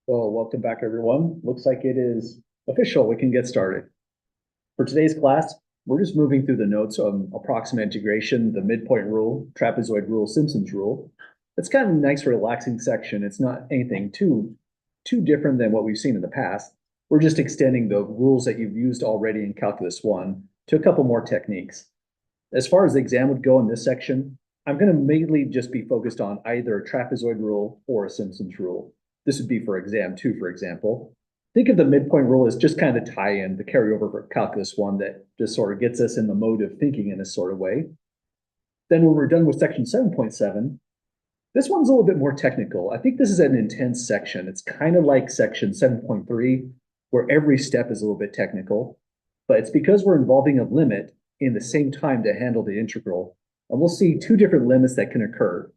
Well, welcome back, everyone. Looks like it is official. We can get started. For today's class, we're just moving through the notes on approximate integration, the midpoint rule, trapezoid rule, Simpson's rule. It's kind of a nice, relaxing section. It's not anything too different than what we've seen in the past. We're just extending the rules that you've used already in Calculus 1 to a couple more techniques. As far as the exam would go in this section, I'm going to mainly just be focused on either a trapezoid rule or a Simpson's rule. This would be for exam 2, for example. Think of the midpoint rule as just kind of a tie-in, the carryover for Calculus 1 that just sort of gets us in the mode of thinking in this sort of way. Then when we're done with section 7.7, this one's a little bit more technical. I think this is an intense section. It's kind of like section 7.3, where every step is a little bit technical, but it's because we're involving a limit in the same time to handle the integral. And we'll see two different limits that can occur.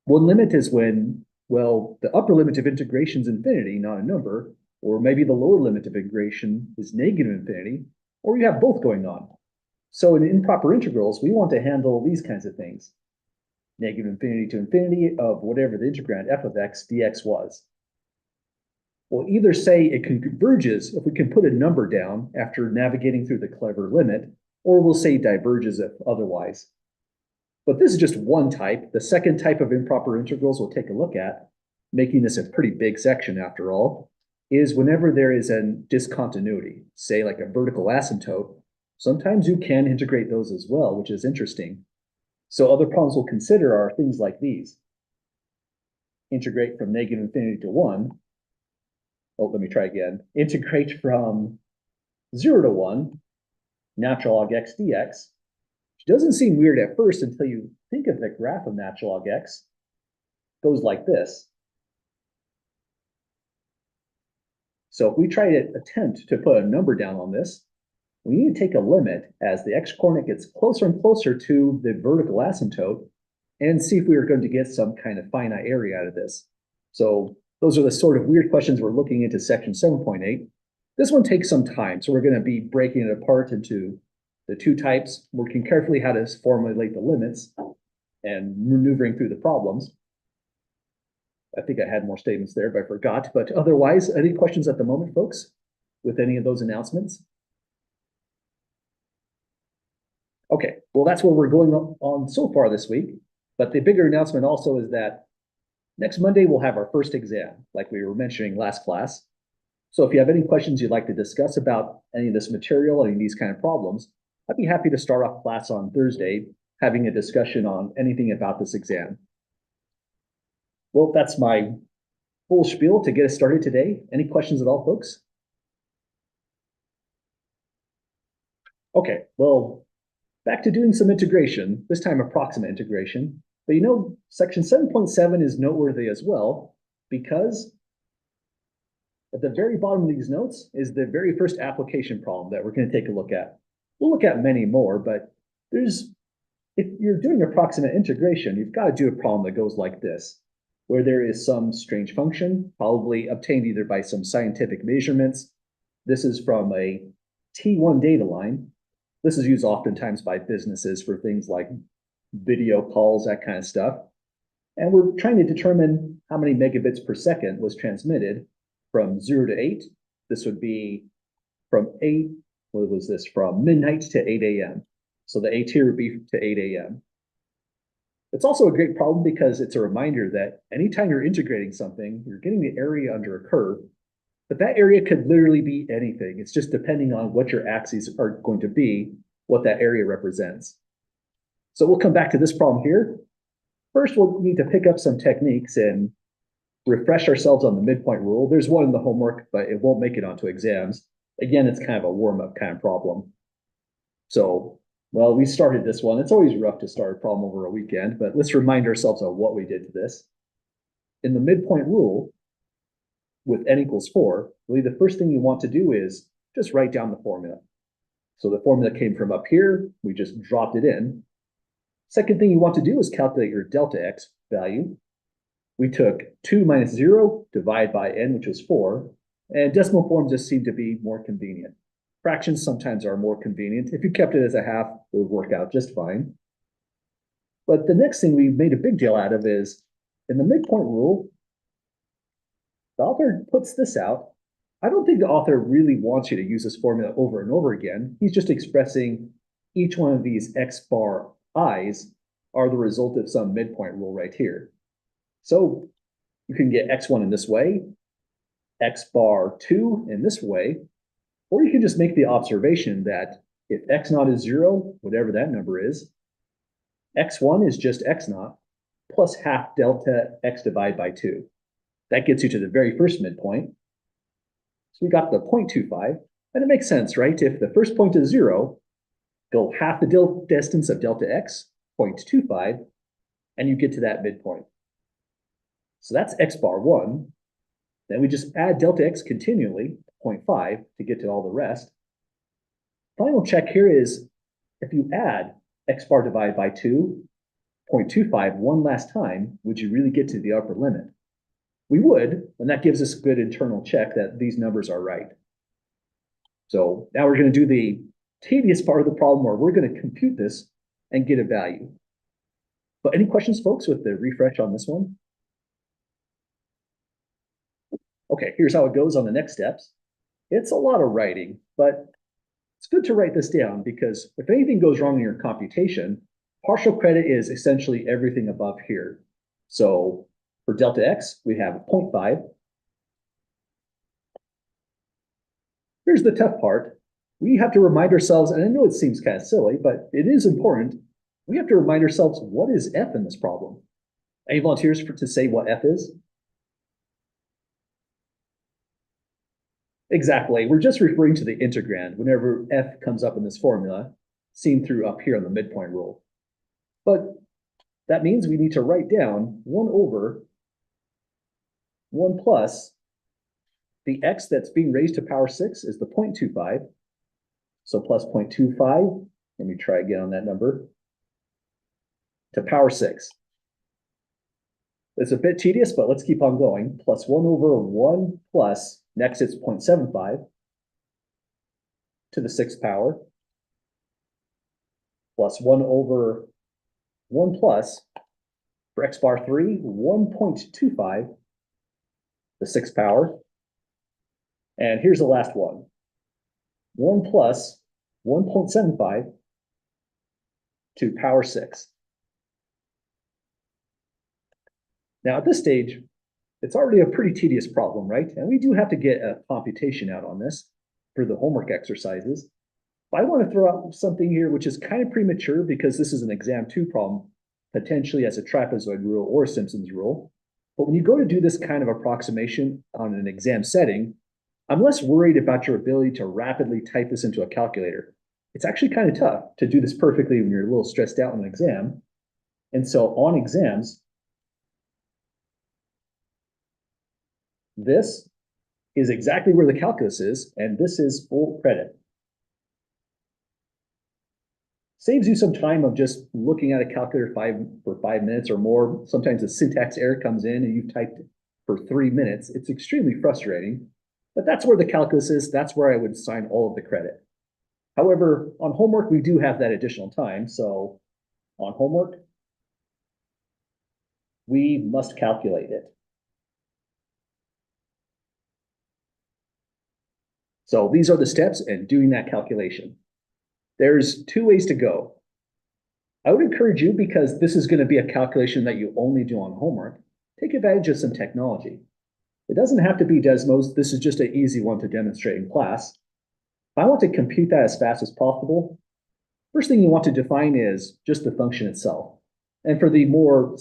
One limit is when, well, the upper limit of integration is infinity, not a number, or maybe the lower limit of integration is negative infinity, or you have both going on. So in improper integrals, we want to handle these kinds of things. Negative infinity to infinity of whatever the integrand f of x dx was. We'll either say it converges if we can put a number down after navigating through the clever limit, or we'll say diverges if otherwise. But this is just one type. The second type of improper integrals we'll take a look at, making this a pretty big section after all, is whenever there is a discontinuity, say like a vertical asymptote, sometimes you can integrate those as well, which is interesting. So other problems we'll consider are things like these. Integrate from negative infinity to 1. Oh, let me try again. Integrate from 0 to 1, natural log x dx, which doesn't seem weird at first until you think of the graph of natural log x. It goes like this. So if we try to attempt to put a number down on this, we need to take a limit as the x-coordinate gets closer and closer to the vertical asymptote and see if we are going to get some kind of finite area out of this. So those are the sort of weird questions we're looking into section 7.8. This one takes some time, so we're going to be breaking it apart into the two types, working carefully how to formulate the limits and maneuvering through the problems. I think I had more statements there, but I forgot. But otherwise, any questions at the moment, folks, with any of those announcements? Okay, well, that's where we're going on so far this week. But the bigger announcement also is that next Monday, we'll have our first exam, like we were mentioning last class. So if you have any questions you'd like to discuss about any of this material, any of these kind of problems, I'd be happy to start off class on Thursday, having a discussion on anything about this exam. Well, that's my full spiel to get us started today. Any questions at all, folks? Okay, well, back to doing some integration, this time approximate integration. But you know, section 7.7 is noteworthy as well, because at the very bottom of these notes is the very first application problem that we're going to take a look at. We'll look at many more, but if you're doing approximate integration, you've got to do a problem that goes like this, where there is some strange function, probably obtained either by some scientific measurements. This is from a T1 data line. This is used oftentimes by businesses for things like video calls, that kind of stuff. And we're trying to determine how many megabits per second was transmitted from 0 to 8. This would be from 8, what was this, from midnight to 8 a.m. So the 8 here would be to 8 a.m. It's also a great problem because it's a reminder that anytime you're integrating something, you're getting the area under a curve, but that area could literally be anything. It's just depending on what your axes are going to be, what that area represents. So we'll come back to this problem here. First, we'll need to pick up some techniques and refresh ourselves on the midpoint rule. There's one in the homework, but it won't make it onto exams. Again, it's kind of a warm-up kind of problem. So, well, we started this one. It's always rough to start a problem over a weekend, but let's remind ourselves of what we did to this. In the midpoint rule, with n equals 4, really the first thing you want to do is just write down the formula. So the formula came from up here. We just dropped it in. Second thing you want to do is calculate your delta x value. We took 2 minus 0 divided by n, which was 4, and decimal forms just seem to be more convenient. Fractions sometimes are more convenient. If you kept it as a half, it would work out just fine. But the next thing we made a big deal out of is, in the midpoint rule, the author puts this out. I don't think the author really wants you to use this formula over and over again. He's just expressing each one of these x bar i's are the result of some midpoint rule right here. So you can get x1 in this way, x bar 2 in this way, or you can just make the observation that if x naught is 0, whatever that number is, x1 is just x naught plus half delta x divided by 2. That gets you to the very first midpoint. So we got the 0.25, and it makes sense, right? If the first point is 0, go half the distance of delta x, 0.25, and you get to that midpoint. So that's x bar 1. Then we just add delta x continually, 0.5, to get to all the rest. Final check here is if you add x bar divided by 2, 0.25 one last time, would you really get to the upper limit? We would, and that gives us a good internal check that these numbers are right. So now we're going to do the tedious part of the problem where we're going to compute this and get a value. But any questions, folks, with the refresh on this one? Okay, here's how it goes on the next steps. It's a lot of writing, but it's good to write this down because if anything goes wrong in your computation, partial credit is essentially everything above here. So for delta x, we have 0.5. Here's the tough part. We have to remind ourselves, and I know it seems kind of silly, but it is important. We have to remind ourselves, what is f in this problem? Any volunteers to say what f is? Exactly. We're just referring to the integrand whenever f comes up in this formula, seen through up here on the midpoint rule. But that means we need to write down 1 over 1 plus the x that's being raised to power 6 is the 0.25. So plus 0.25. Let me try again on that number. To power 6. It's a bit tedious, but let's keep on going. Plus 1 over 1 plus, next it's 0.75 to the 6th power. Plus 1 over 1 plus, for x bar 3, 1.25, the 6th power. And here's the last one. 1 plus 1.75 to power 6. Now at this stage, it's already a pretty tedious problem, right? And we do have to get a computation out on this for the homework exercises. But I want to throw out something here which is kind of premature because this is an exam 2 problem, potentially as a trapezoid rule or a Simpson's rule. But when you go to do this kind of approximation on an exam setting, I'm less worried about your ability to rapidly type this into a calculator. It's actually kind of tough to do this perfectly when you're a little stressed out in an exam. And so on exams, this is exactly where the calculus is, and this is full credit. Saves you some time of just looking at a calculator for 5 minutes or more. Sometimes a syntax error comes in and you've typed for 3 minutes. It's extremely frustrating, but that's where the calculus is. That's where I would assign all of the credit. However, on homework, we do have that additional time. So on homework, we must calculate it. So these are the steps in doing that calculation. There's 2 ways to go. I would encourage you, because this is going to be a calculation that you only do on homework, take advantage of some technology. It doesn't have to be Desmos. This is just an easy one to demonstrate in class. If I want to compute that as fast as possible, first thing you want to define is just the function itself. And for the more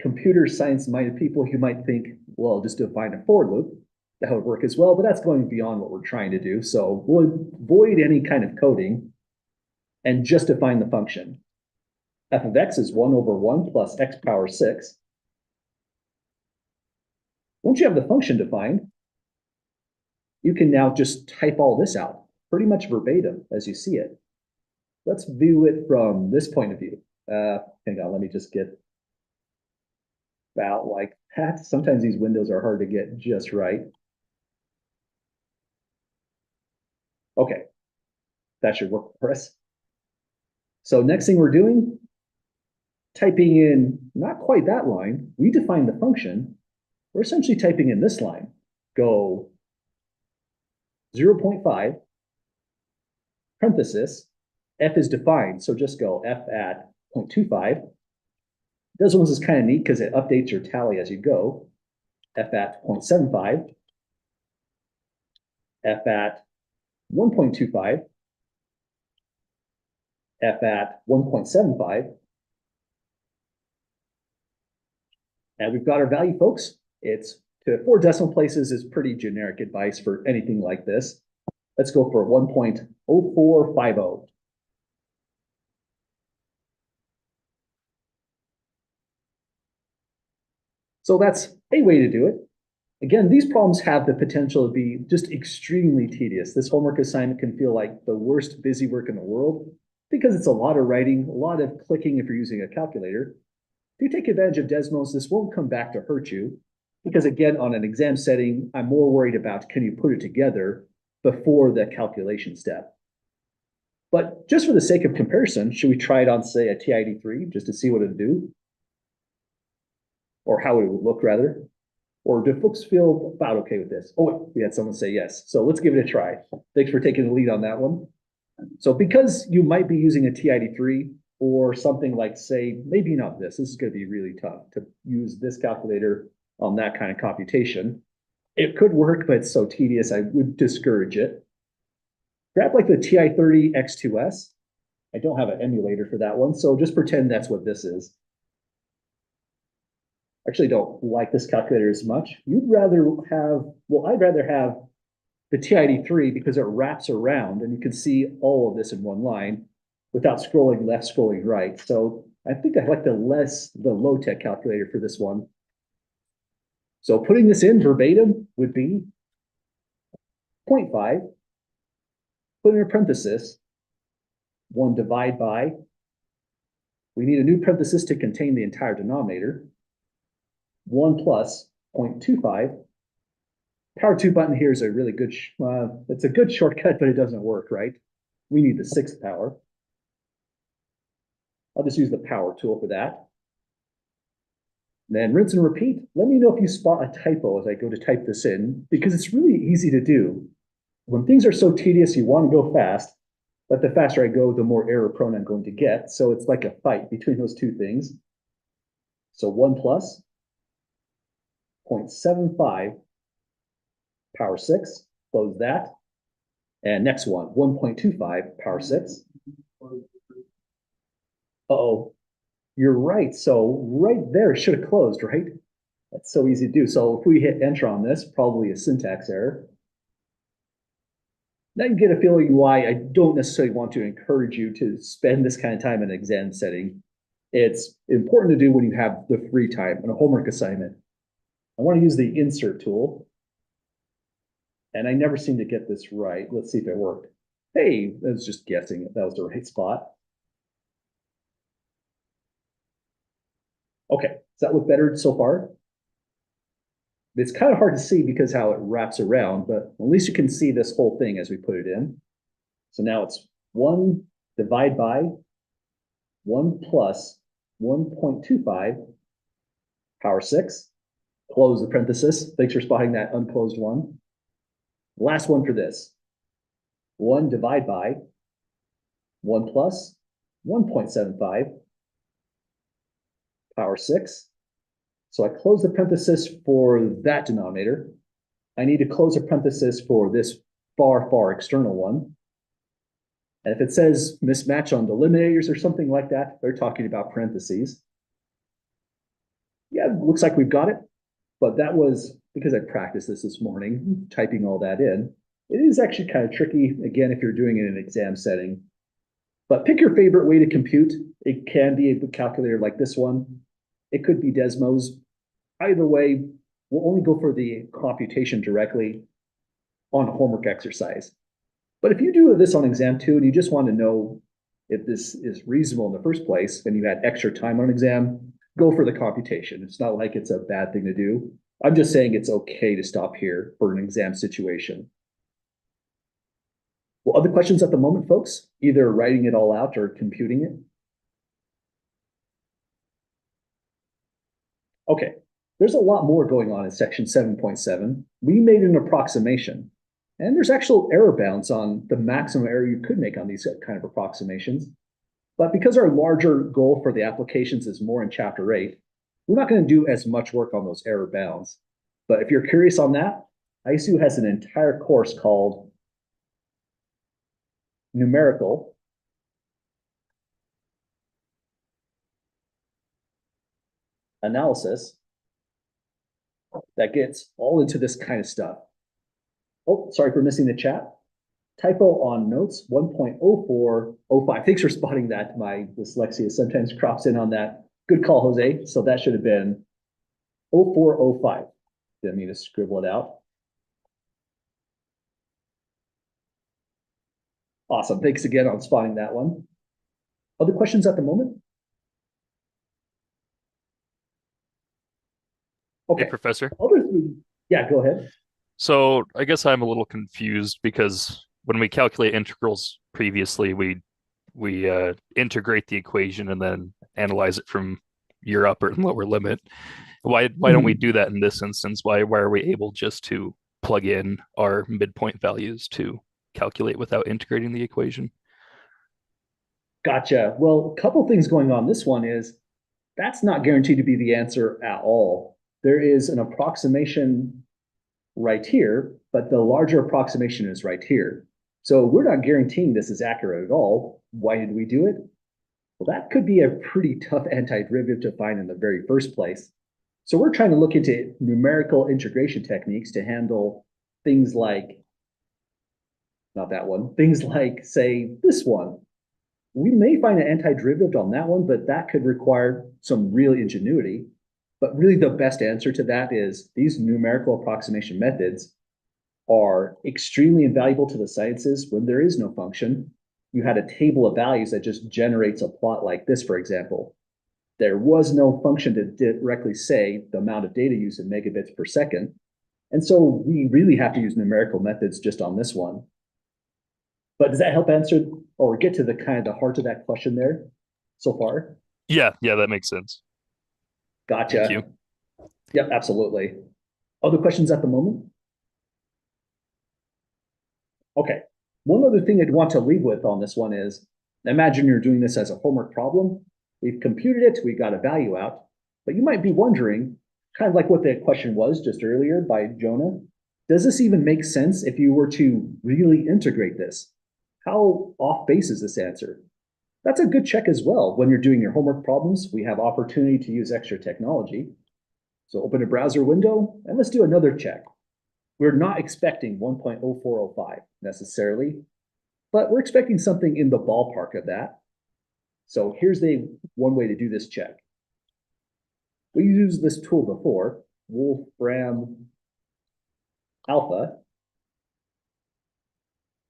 computer science-minded people, you might think, well, just define a for loop. That would work as well, but that's going beyond what we're trying to do. So we'll avoid any kind of coding and just define the function. F of x is 1 over 1 plus x power 6. Once you have the function defined, you can now just type all this out pretty much verbatim as you see it. Let's view it from this point of view. Hang on, let me just get about like that. Sometimes these windows are hard to get just right. Okay, that should work for us. So next thing we're doing, typing in not quite that line, we define the function, we're essentially typing in this line. Go 0.5, parenthesis, f is defined, so just go f at 0.25. This one is kind of neat because it updates your tally as you go. F at 0.75, f at 1.25, f at 1.75, and we've got our value, folks. It's to 4 decimal places is pretty generic advice for anything like this. Let's go for 1.0450. So that's a way to do it. Again, these problems have the potential to be just extremely tedious. This homework assignment can feel like the worst busy work in the world because it's a lot of writing, a lot of clicking if you're using a calculator. If you take advantage of Desmos, this won't come back to hurt you because again, on an exam setting, I'm more worried about can you put it together before the calculation step. But just for the sake of comparison, should we try it on, say, a TI-83 just to see what it'd do? Or how it would look, rather? Or do folks feel about okay with this? Oh, wait, we had someone say yes. So let's give it a try. Thanks for taking the lead on that one. So because you might be using a TI-83 or something like, say, maybe not this. This is going to be really tough to use this calculator on that kind of computation. It could work, but it's so tedious, I would discourage it. Grab like the TI-30 X2S. I don't have an emulator for that one, so just pretend that's what this is. Actually don't like this calculator as much. You'd rather have, well, I'd rather have the TI-83 because it wraps around and you can see all of this in one line without scrolling left, scrolling right. So I think I like the low-tech calculator for this one. So putting this in verbatim would be 0.5, put in a parenthesis, 1 divide by, we need a new parenthesis to contain the entire denominator, 1 plus 0.25. Power 2 button here is a really good, it's a good shortcut, but it doesn't work, right? We need the 6th power. I'll just use the power tool for that. Then rinse and repeat. Let me know if you spot a typo as I go to type this in, because it's really easy to do. When things are so tedious, you want to go fast, but the faster I go, the more error prone I'm going to get. So it's like a fight between those two things. So 1 plus 0.75 power 6, close that. And next one, 1.25 power 6. Uh-oh, you're right. So right there, it should have closed, right? That's so easy to do. So if we hit enter on this, probably a syntax error. Now you get a feeling why I don't necessarily want to encourage you to spend this kind of time in an exam setting. It's important to do when you have the free time in a homework assignment. I want to use the insert tool. And I never seem to get this right. Let's see if it worked. Hey, I was just guessing if that was the right spot. Okay, does that look better so far? It's kind of hard to see because how it wraps around, but at least you can see this whole thing as we put it in. So now it's 1 divide by 1 plus 1.25 power 6. Close the parenthesis. Thanks for spotting that unclosed one. Last one for this. 1 divide by 1 plus 1.75 power 6. So I close the parenthesis for that denominator. I need to close a parenthesis for this far, far external one. And if it says mismatch on delimiters or something like that, they're talking about parentheses. Yeah, it looks like we've got it. But that was because I practiced this morning, typing all that in. It is actually kind of tricky, again, if you're doing it in an exam setting. But pick your favorite way to compute. It can be a calculator like this one. It could be Desmos. Either way, we'll only go for the computation directly on a homework exercise. But if you do this on exam 2 and you just want to know if this is reasonable in the first place and you had extra time on exam, go for the computation. It's not like it's a bad thing to do. I'm just saying it's okay to stop here for an exam situation. Well, other questions at the moment, folks? Either writing it all out or computing it? Okay, There's a lot more going on in section 7.7. We made an approximation, and there's actual error bounds on the maximum error you could make on these kind of approximations. But because our larger goal for the applications is more in chapter 8, we're not going to do as much work on those error bounds. But if you're curious on that, ISU has an entire course called Numerical Analysis that gets all into this kind of stuff. Oh, sorry for missing the chat. Typo on notes 1.0405. Thanks for spotting that. My dyslexia sometimes crops in on that. Good call, Jose. So that should have been 0405. Didn't mean to scribble it out. Awesome. Thanks again on spotting that one. Other questions at the moment? Okay, Hey, Professor. other three. Yeah, go ahead. So I guess I'm a little confused because when we calculate integrals previously, we integrate the equation and then analyze it from your upper and lower limit. Why don't we do that in this instance? Why are we able just to plug in our midpoint values to calculate without integrating the equation? Gotcha. Well, a couple things going on. This one is that's not guaranteed to be the answer at all. There is an approximation right here, but the larger approximation is right here. So we're not guaranteeing this is accurate at all. Why did we do it? Well, that could be a pretty tough antiderivative to find in the very first place. So we're trying to look into numerical integration techniques to handle things like, not that one, things like, say, this one. We may find an antiderivative on that one, but that could require some real ingenuity. But really the best answer to that is these numerical approximation methods are extremely invaluable to the sciences when there is no function. You had a table of values that just generates a plot like this, for example. There was no function to directly say the amount of data used in megabits per second. And so we really have to use numerical methods just on this one. But does that help answer or get to the kind of the heart of that question there so far? Yeah, that makes sense. Thank Gotcha. you. Yep, absolutely. Other questions at the moment? Okay. One other thing I'd want to leave with on this one is imagine you're doing this as a homework problem. We've computed it, we got a value out, but you might be wondering, kind of like what the question was just earlier by Jonah, does this even make sense if you were to really integrate this? How off base is this answer? That's a good check as well. When you're doing your homework problems, we have opportunity to use extra technology. So open a browser window and let's do another check. We're not expecting 1.0405 necessarily, but we're expecting something in the ballpark of that. So here's one way to do this check. We used this tool before, Wolfram Alpha.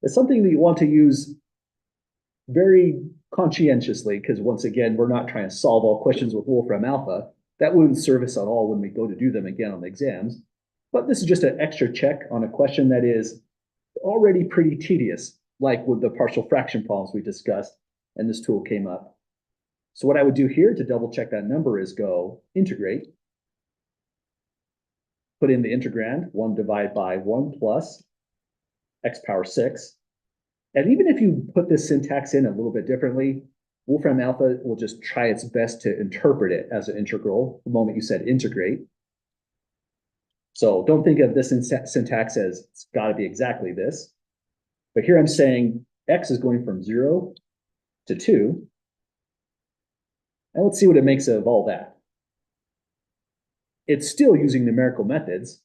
It's something that you want to use very conscientiously, because once again, we're not trying to solve all questions with Wolfram Alpha. That wouldn't serve us at all when we go to do them again on the exams. But this is just an extra check on a question that is already pretty tedious, like with the partial fraction problems we discussed, and this tool came up. So what I would do here to double check that number is go integrate, put in the integrand, 1 divided by 1 plus x power 6. And even if you put this syntax in a little bit differently, Wolfram Alpha will just try its best to interpret it as an integral the moment you said integrate. So don't think of this syntax as it's got to be exactly this. But here I'm saying x is going from 0 to 2. And let's see what it makes of all that. It's still using numerical methods,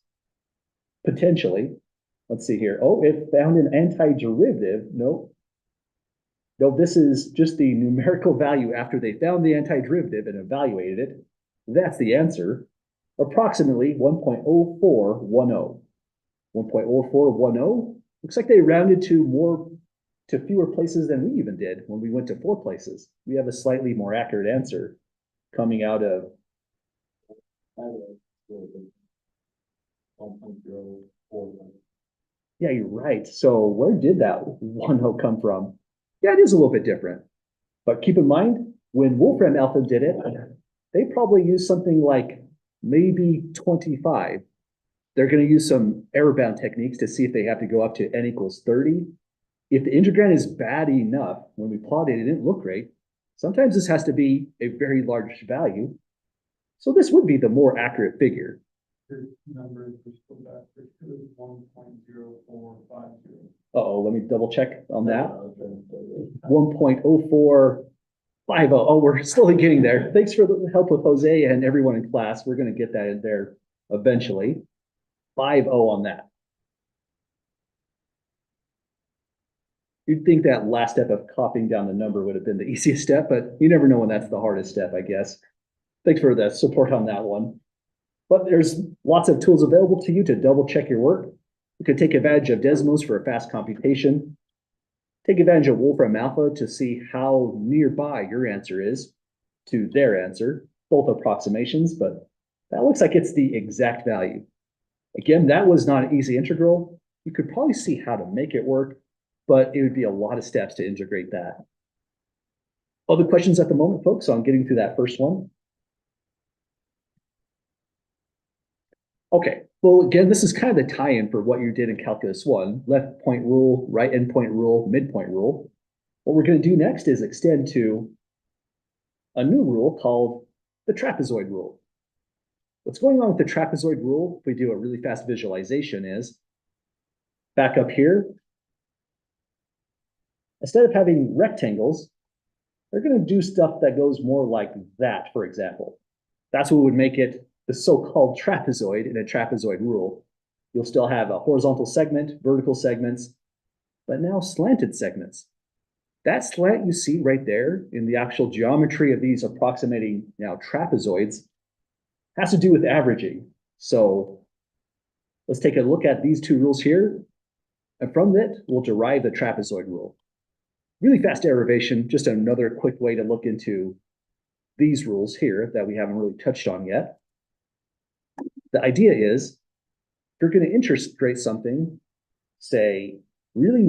potentially. Let's see here. Oh, it found an antiderivative. Nope. No, this is just the numerical value after they found the antiderivative and evaluated it. That's the answer. Approximately 1.0410. 1.0410. Looks like they rounded to fewer places than we even did when we went to 4 places. We have a slightly more accurate answer coming out of yeah, you're right. So where did that 1.0 come from? Yeah, it is a little bit different. But keep in mind, when Wolfram Alpha did it, they probably used something like maybe 25. They're going to use some error bound techniques to see if they have to go up to n equals 30. If the integrand is bad enough, when we plotted it, it didn't look great. Sometimes this has to be a very large value. So this would be the more accurate figure. Number is just go back. It is 1.0450. Uh-oh, let me double check on that. 1.0450. Oh, we're slowly getting there. Thanks for the help with Jose and everyone in class. We're going to get that in there eventually. 50 on that. You'd think that last step of copying down the number would have been the easiest step, but you never know when that's the hardest step, I guess. Thanks for the support on that one. But there's lots of tools available to you to double check your work. You could take advantage of Desmos for a fast computation. Take advantage of Wolfram Alpha to see how nearby your answer is to their answer, both approximations, but that looks like it's the exact value. Again, that was not an easy integral. You could probably see how to make it work, but it would be a lot of steps to integrate that. Other questions at the moment, folks, on getting through that first one? Okay, well, again, this is kind of the tie-in for what you did in Calculus 1, left point rule, right endpoint rule, midpoint rule. What we're going to do next is extend to a new rule called the trapezoid rule. What's going on with the trapezoid rule, if we do a really fast visualization, is back up here, instead of having rectangles, they're going to do stuff that goes more like that, for example. That's what would make it the so-called trapezoid in a trapezoid rule. You'll still have a horizontal segment, vertical segments, but now slanted segments. That slant you see right there in the actual geometry of these approximating now trapezoids has to do with averaging. So let's take a look at these two rules here. And from it, we'll derive the trapezoid rule. Really fast derivation, just another quick way to look into these rules here that we haven't really touched on yet. The idea is, if you're going to integrate something, say, really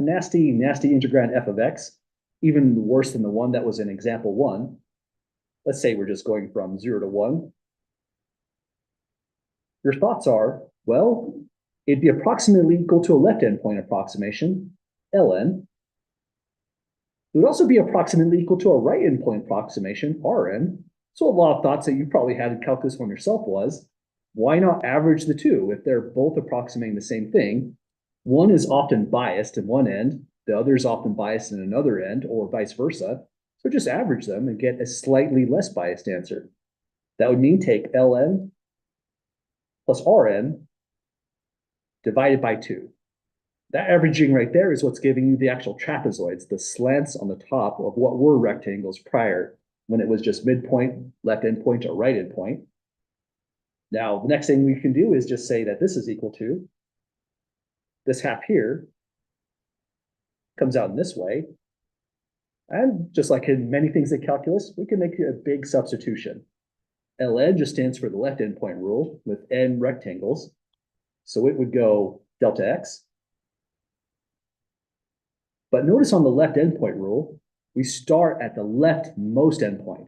nasty integrand f of x, even worse than the one that was in example 1, let's say we're just going from 0 to 1, your thoughts are, well, it'd be approximately equal to a left endpoint approximation, ln. It would also be approximately equal to a right endpoint approximation, Rn. So a lot of thoughts that you probably had in Calculus 1 yourself was, why not average the two if they're both approximating the same thing? One is often biased in one end, the other is often biased in another end, or vice versa. So just average them and get a slightly less biased answer. That would mean take ln plus Rn divided by 2. That averaging right there is what's giving you the actual trapezoids, the slants on the top of what were rectangles prior, when it was just midpoint, left endpoint, or right endpoint. Now, the next thing we can do is just say that this is equal to this half here comes out in this way. And just like in many things in calculus, we can make a big substitution. Ln just stands for the left endpoint rule with n rectangles. So it would go delta x. But notice on the left endpoint rule, we start at the leftmost endpoint,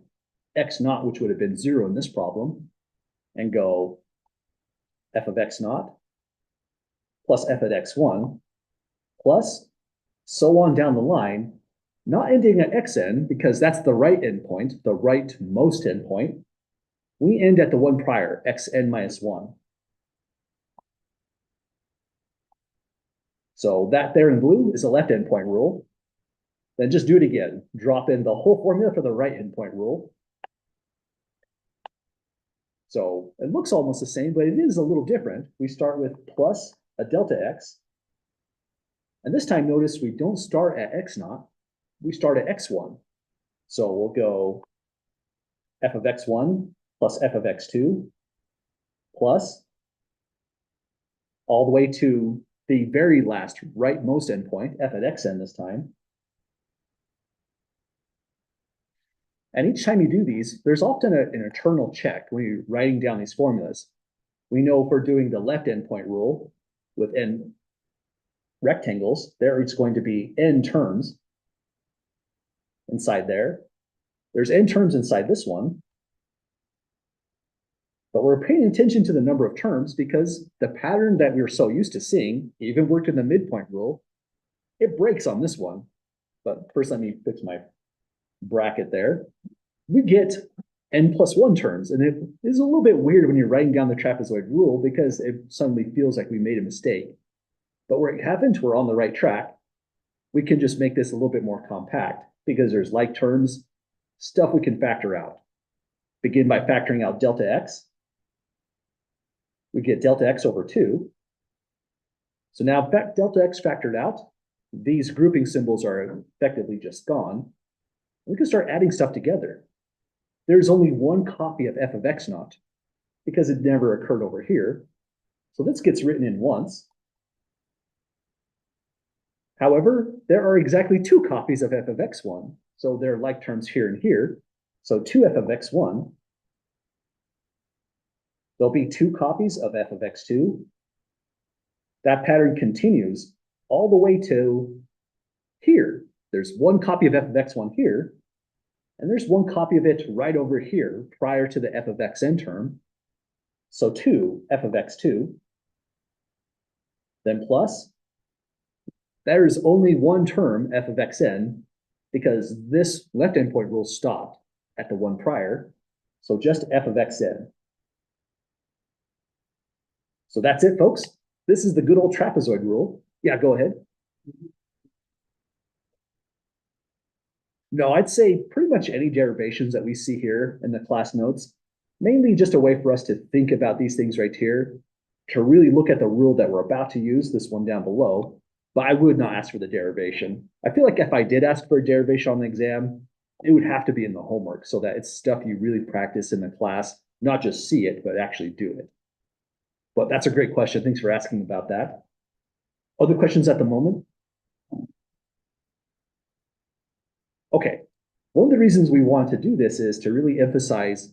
x naught, which would have been 0 in this problem, and go f of x naught plus f of x1 plus so on down the line, not ending at xn because that's the right endpoint, the rightmost endpoint. We end at the one prior, xn minus 1. So that there in blue is a left endpoint rule. Then just do it again. Drop in the whole formula for the right endpoint rule. So it looks almost the same, but it is a little different. We start with plus a delta x. And this time, notice we don't start at x naught. We start at x1. So we'll go f of x1 plus f of x2 plus all the way to the very last rightmost endpoint, f at xn this time. And each time you do these, there's often an internal check when you're writing down these formulas. We know if we're doing the left endpoint rule with n rectangles, there it's going to be n terms inside there. There's n terms inside this one. But we're paying attention to the number of terms because the pattern that we're so used to seeing, even worked in the midpoint rule, it breaks on this one. But first, let me fix my bracket there. We get n+1 terms, and it is a little bit weird when you're writing down the trapezoid rule because it suddenly feels like we made a mistake. But where it happens, we're on the right track. We can just make this a little bit more compact because there's like terms, stuff we can factor out. Begin by factoring out delta x. We get delta x over 2. So now delta x factored out, these grouping symbols are effectively just gone. We can start adding stuff together. There's only one copy of f of x naught because it never occurred over here. So this gets written in once. However, there are exactly 2 copies of f of x1. So there are like terms here and here. So 2f of x1. There'll be 2 copies of f of x2. That pattern continues all the way to here. There's 1 copy of f of x1 here, and there's 1 copy of it right over here prior to the f of xn term. So 2 f of x2, then plus. There's only 1 term f of xn because this left endpoint rule stopped at the one prior. So just f of xn. So that's it, folks. This is the good old trapezoid rule. Yeah, go ahead. No, I'd say pretty much any derivations that we see here in the class notes, mainly just a way for us to think about these things right here, to really look at the rule that we're about to use, this one down below, but I would not ask for the derivation. I feel like if I did ask for a derivation on the exam, it would have to be in the homework so that it's stuff you really practice in the class, not just see it, but actually do it. But that's a great question. Thanks for asking about that. Other questions at the moment? Okay, one of the reasons we want to do this is to really emphasize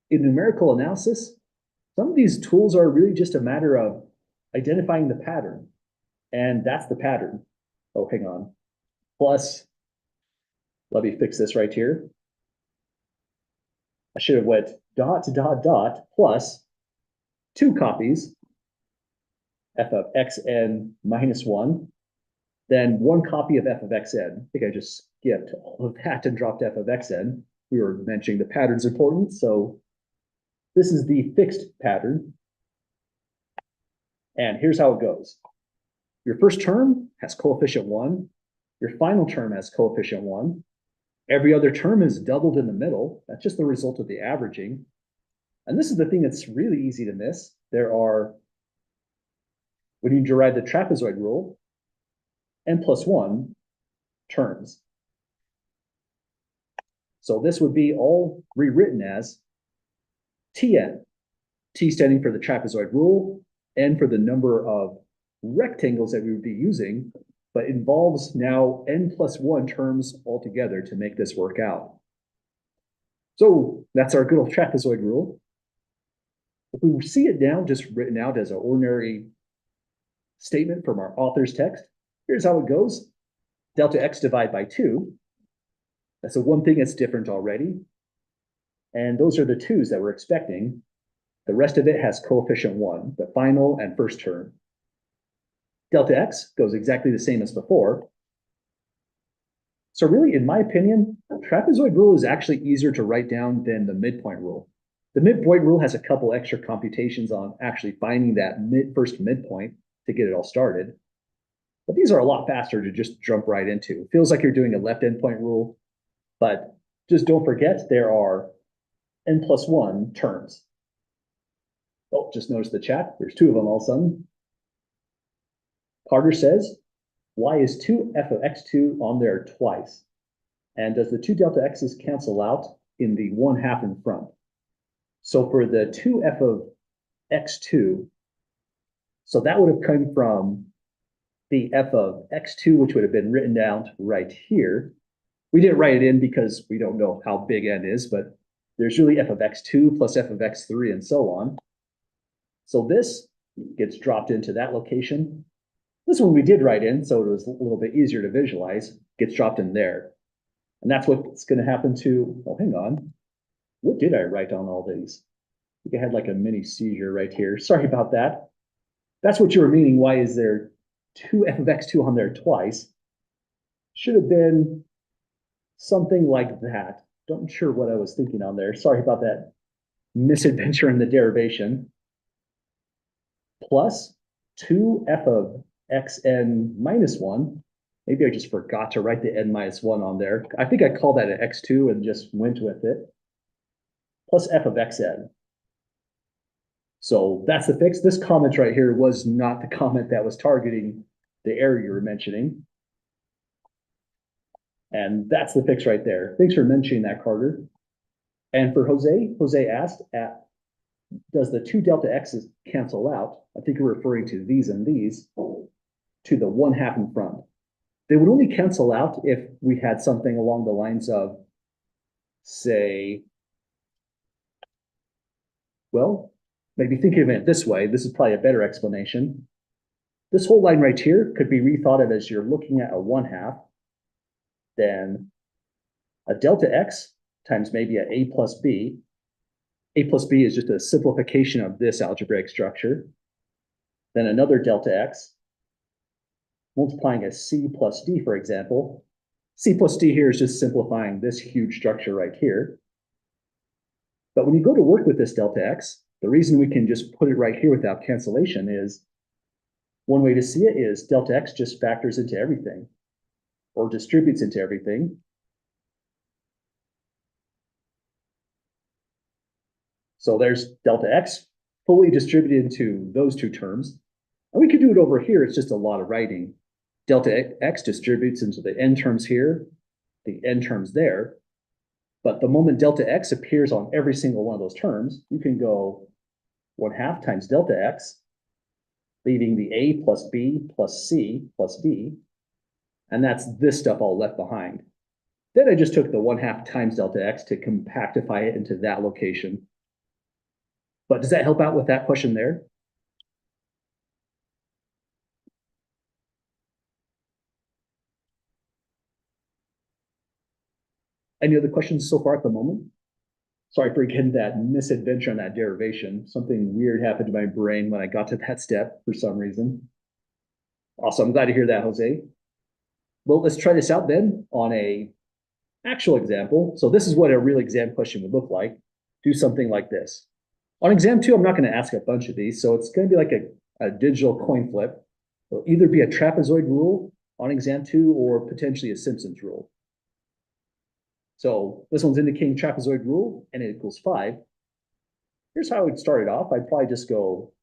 in numerical analysis, some of these tools are really just a matter of identifying the pattern. And that's the pattern. Oh, hang on. Plus, let me fix this right here. I should have went dot, dot, dot, plus 2 copies, f of xn minus 1, then 1 copy of f of xn. I think I just skipped all of that and dropped f of xn. We were mentioning the pattern's important, so this is the fixed pattern. And here's how it goes. Your first term has coefficient 1. Your final term has coefficient 1. Every other term is doubled in the middle. That's just the result of the averaging. And this is the thing that's really easy to miss. There are, when you derive the trapezoid rule, n+1 terms. So this would be all rewritten as Tn. T standing for the trapezoid rule, n for the number of rectangles that we would be using, but involves now n+1 terms altogether to make this work out. So that's our good old trapezoid rule. If we see it now just written out as an ordinary statement from our author's text, here's how it goes. Delta x divided by 2. That's the one thing that's different already. And those are the 2's that we're expecting. The rest of it has coefficient 1, the final and first term. Delta x goes exactly the same as before. So really, in my opinion, trapezoid rule is actually easier to write down than the midpoint rule. The midpoint rule has a couple extra computations on actually finding that first midpoint to get it all started. But these are a lot faster to just jump right into. It feels like you're doing a left endpoint rule, but just don't forget there are n+1 terms. Oh, just notice the chat. There's 2 of them all of a sudden. Carter says, why is 2f of x2 on there twice? And does the 2 delta x's cancel out in the 1/2 in front? So for the 2f of x2, so that would have come from the f of x2, which would have been written down right here. We didn't write it in because we don't know how big n is, but there's really f of x2 plus f of x3 and so on. So this gets dropped into that location. This one we did write in, so it was a little bit easier to visualize, gets dropped in there. And that's what's going to happen to, oh, hang on. What did I write on all these? think I had like a mini seizure right here. Sorry about that. That's what you were meaning. Why is there two f of x2 on there twice? Should have been something like that. Don't sure what I was thinking on there. Sorry about that misadventure in the derivation. Plus 2f of xn minus 1. Maybe I just forgot to write the n minus 1 on there. I think I called that an x2 and just went with it. Plus f of xn. So that's the fix. This comment right here was not the comment that was targeting the error you were mentioning. And that's the fix right there. Thanks for mentioning that, Carter. And for Jose asked, does the 2 delta x's cancel out? I think you're referring to these and these, to the 1/2 in front. They would only cancel out if we had something along the lines of, say, well, maybe thinking of it this way, this is probably a better explanation. This whole line right here could be rethought of as you're looking at a 1/2, then a delta x times maybe a plus b. A plus b is just a simplification of this algebraic structure. Then another delta x, multiplying a c plus d, for example. C plus d here is just simplifying this huge structure right here. But when you go to work with this delta x, the reason we can just put it right here without cancellation is, one way to see it is delta x just factors into everything or distributes into everything. So there's delta x fully distributed into those two terms. And we could do it over here. It's just a lot of writing. Delta x distributes into the n terms here, the n terms there. But the moment delta x appears on every single one of those terms, you can go 1/2 times delta x, leaving the a plus b plus c plus d. And that's this stuff all left behind. Then I just took the 1/2 times delta x to compactify it into that location. But does that help out with that question there? Any other questions so far at the moment? Sorry for getting that misadventure on that derivation. Something weird happened to my brain when I got to that step for some reason. Awesome, I'm glad to hear that, Jose. Well, let's try this out then on a actual example. So this is what a real exam question would look like. Do something like this. On exam 2, I'm not going to ask a bunch of these, so it's going to be like a digital coin flip. It'll either be a trapezoid rule on exam 2 or potentially a Simpson's rule. So this one's indicating trapezoid rule, and it equals 5. Here's how I would start it off. I'd probably just go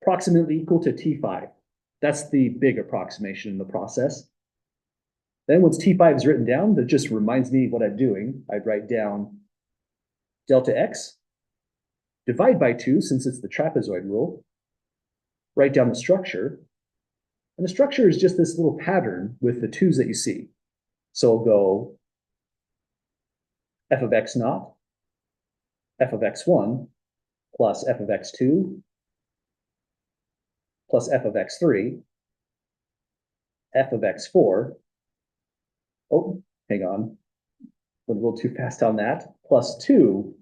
approximately equal to T5. That's the big approximation in the process. Then once T5 is written down, that just reminds me what I'm doing. I'd write down delta x, divide by 2 since it's the trapezoid rule, write down the structure, and the structure is just this little pattern with the 2's that you see. So I'll go f of x naught, f of x1, plus f of x2, plus f of x3, f of x4. Oh, hang on. Went a little too fast on that. Plus 2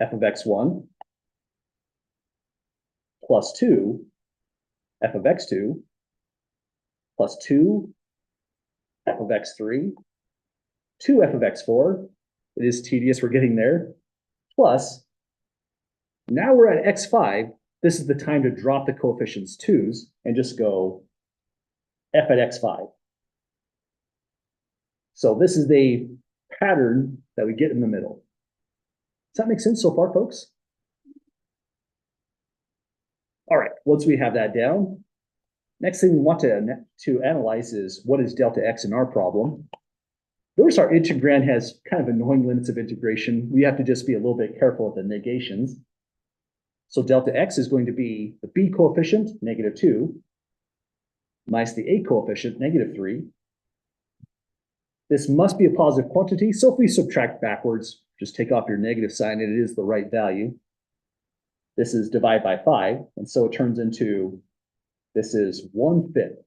f of x1, plus 2 f of x2, plus 2 f of x3, 2 f of x4. It is tedious, we're getting there. Plus, now we're at x5. This is the time to drop the coefficients 2's and just go f at x5. So this is the pattern that we get in the middle. Does that make sense so far, folks? All right, once we have that down, next thing we want to analyze is what is delta x in our problem. Notice our integrand has kind of annoying limits of integration. We have to just be a little bit careful with the negations. So delta x is going to be the b coefficient, -2, minus the a coefficient, -3. This must be a positive quantity, so if we subtract backwards, just take off your negative sign and it is the right value. This is divide by 5, and so it turns into, this is 1/5.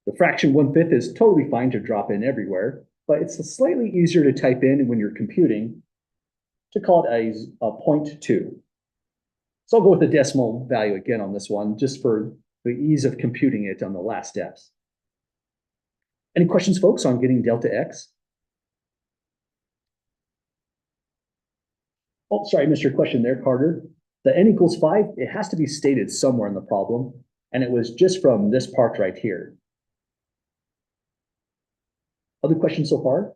The fraction 1/5 is totally fine to drop in everywhere, but it's slightly easier to type in when you're computing. to call it a 0.2. So I'll go with the decimal value again on this one, just for the ease of computing it on the last steps. Any questions, folks, on getting delta x? Oh, sorry, missed your question there, Carter. The n equals 5, it has to be stated somewhere in the problem, and it was just from this part right here. Other questions so far?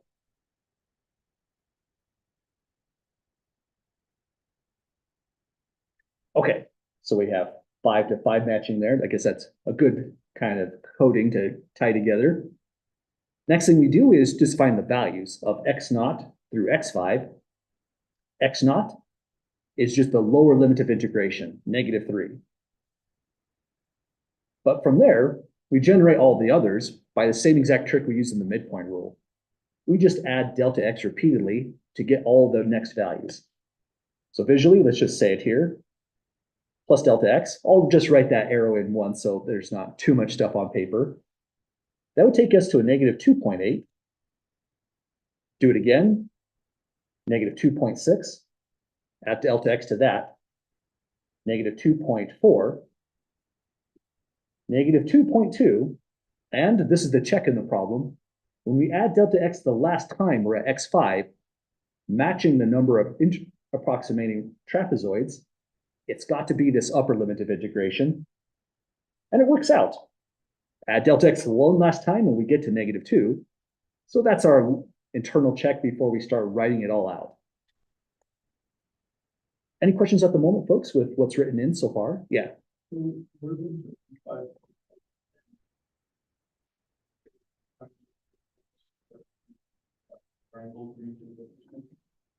Okay, so we have 5 to 5 matching there. I guess that's a good kind of coding to tie together. Next thing we do is just find the values of x naught through x5. X naught is just the lower limit of integration, -3. But from there, we generate all the others by the same exact trick we used in the midpoint rule. We just add delta x repeatedly to get all the next values. So visually, let's just say it here. Plus delta x. I'll just write that arrow in once so there's not too much stuff on paper. That would take us to a -2.8. Do it again. -2.6. Add delta x to that. -2.4. -2.2. And this is the check in the problem. When we add delta x the last time, we're at x5, matching the number of approximating trapezoids. It's got to be this upper limit of integration. And it works out. Add delta x one last time and we get to -2. So that's our internal check before we start writing it all out. Any questions at the moment, folks, with what's written in so far? Yeah.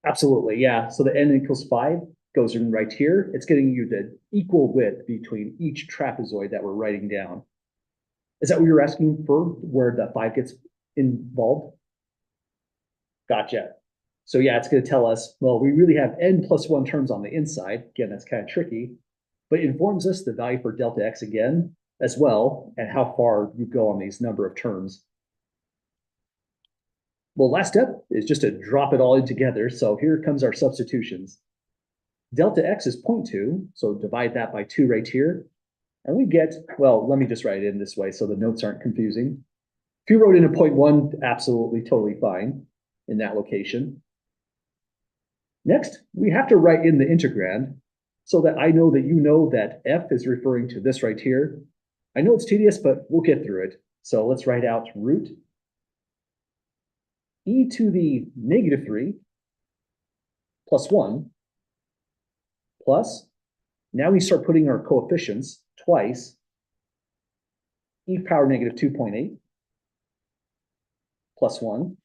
Absolutely, yeah. So the n equals 5 goes in right here. It's getting you the equal width between each trapezoid that we're writing down. Is that what you're asking for, where the 5 gets involved? Gotcha. So yeah, it's going to tell us, well, we really have n plus 1 terms on the inside. Again, that's kind of tricky, but it informs us the value for delta x again as well, and how far you go on these number of terms. Well, last step is just to drop it all in together. So here comes our substitutions. Delta x is 0.2, so divide that by 2 right here. And we get, well, let me just write it in this way so the notes aren't confusing. If you wrote in a 0.1, absolutely, totally fine in that location. Next, we have to write in the integrand so that I know that you know that f is referring to this right here. I know it's tedious, but we'll get through it. So let's write out root e to the -3 plus 1 plus, now we start putting our coefficients twice, e power -2.8 plus 1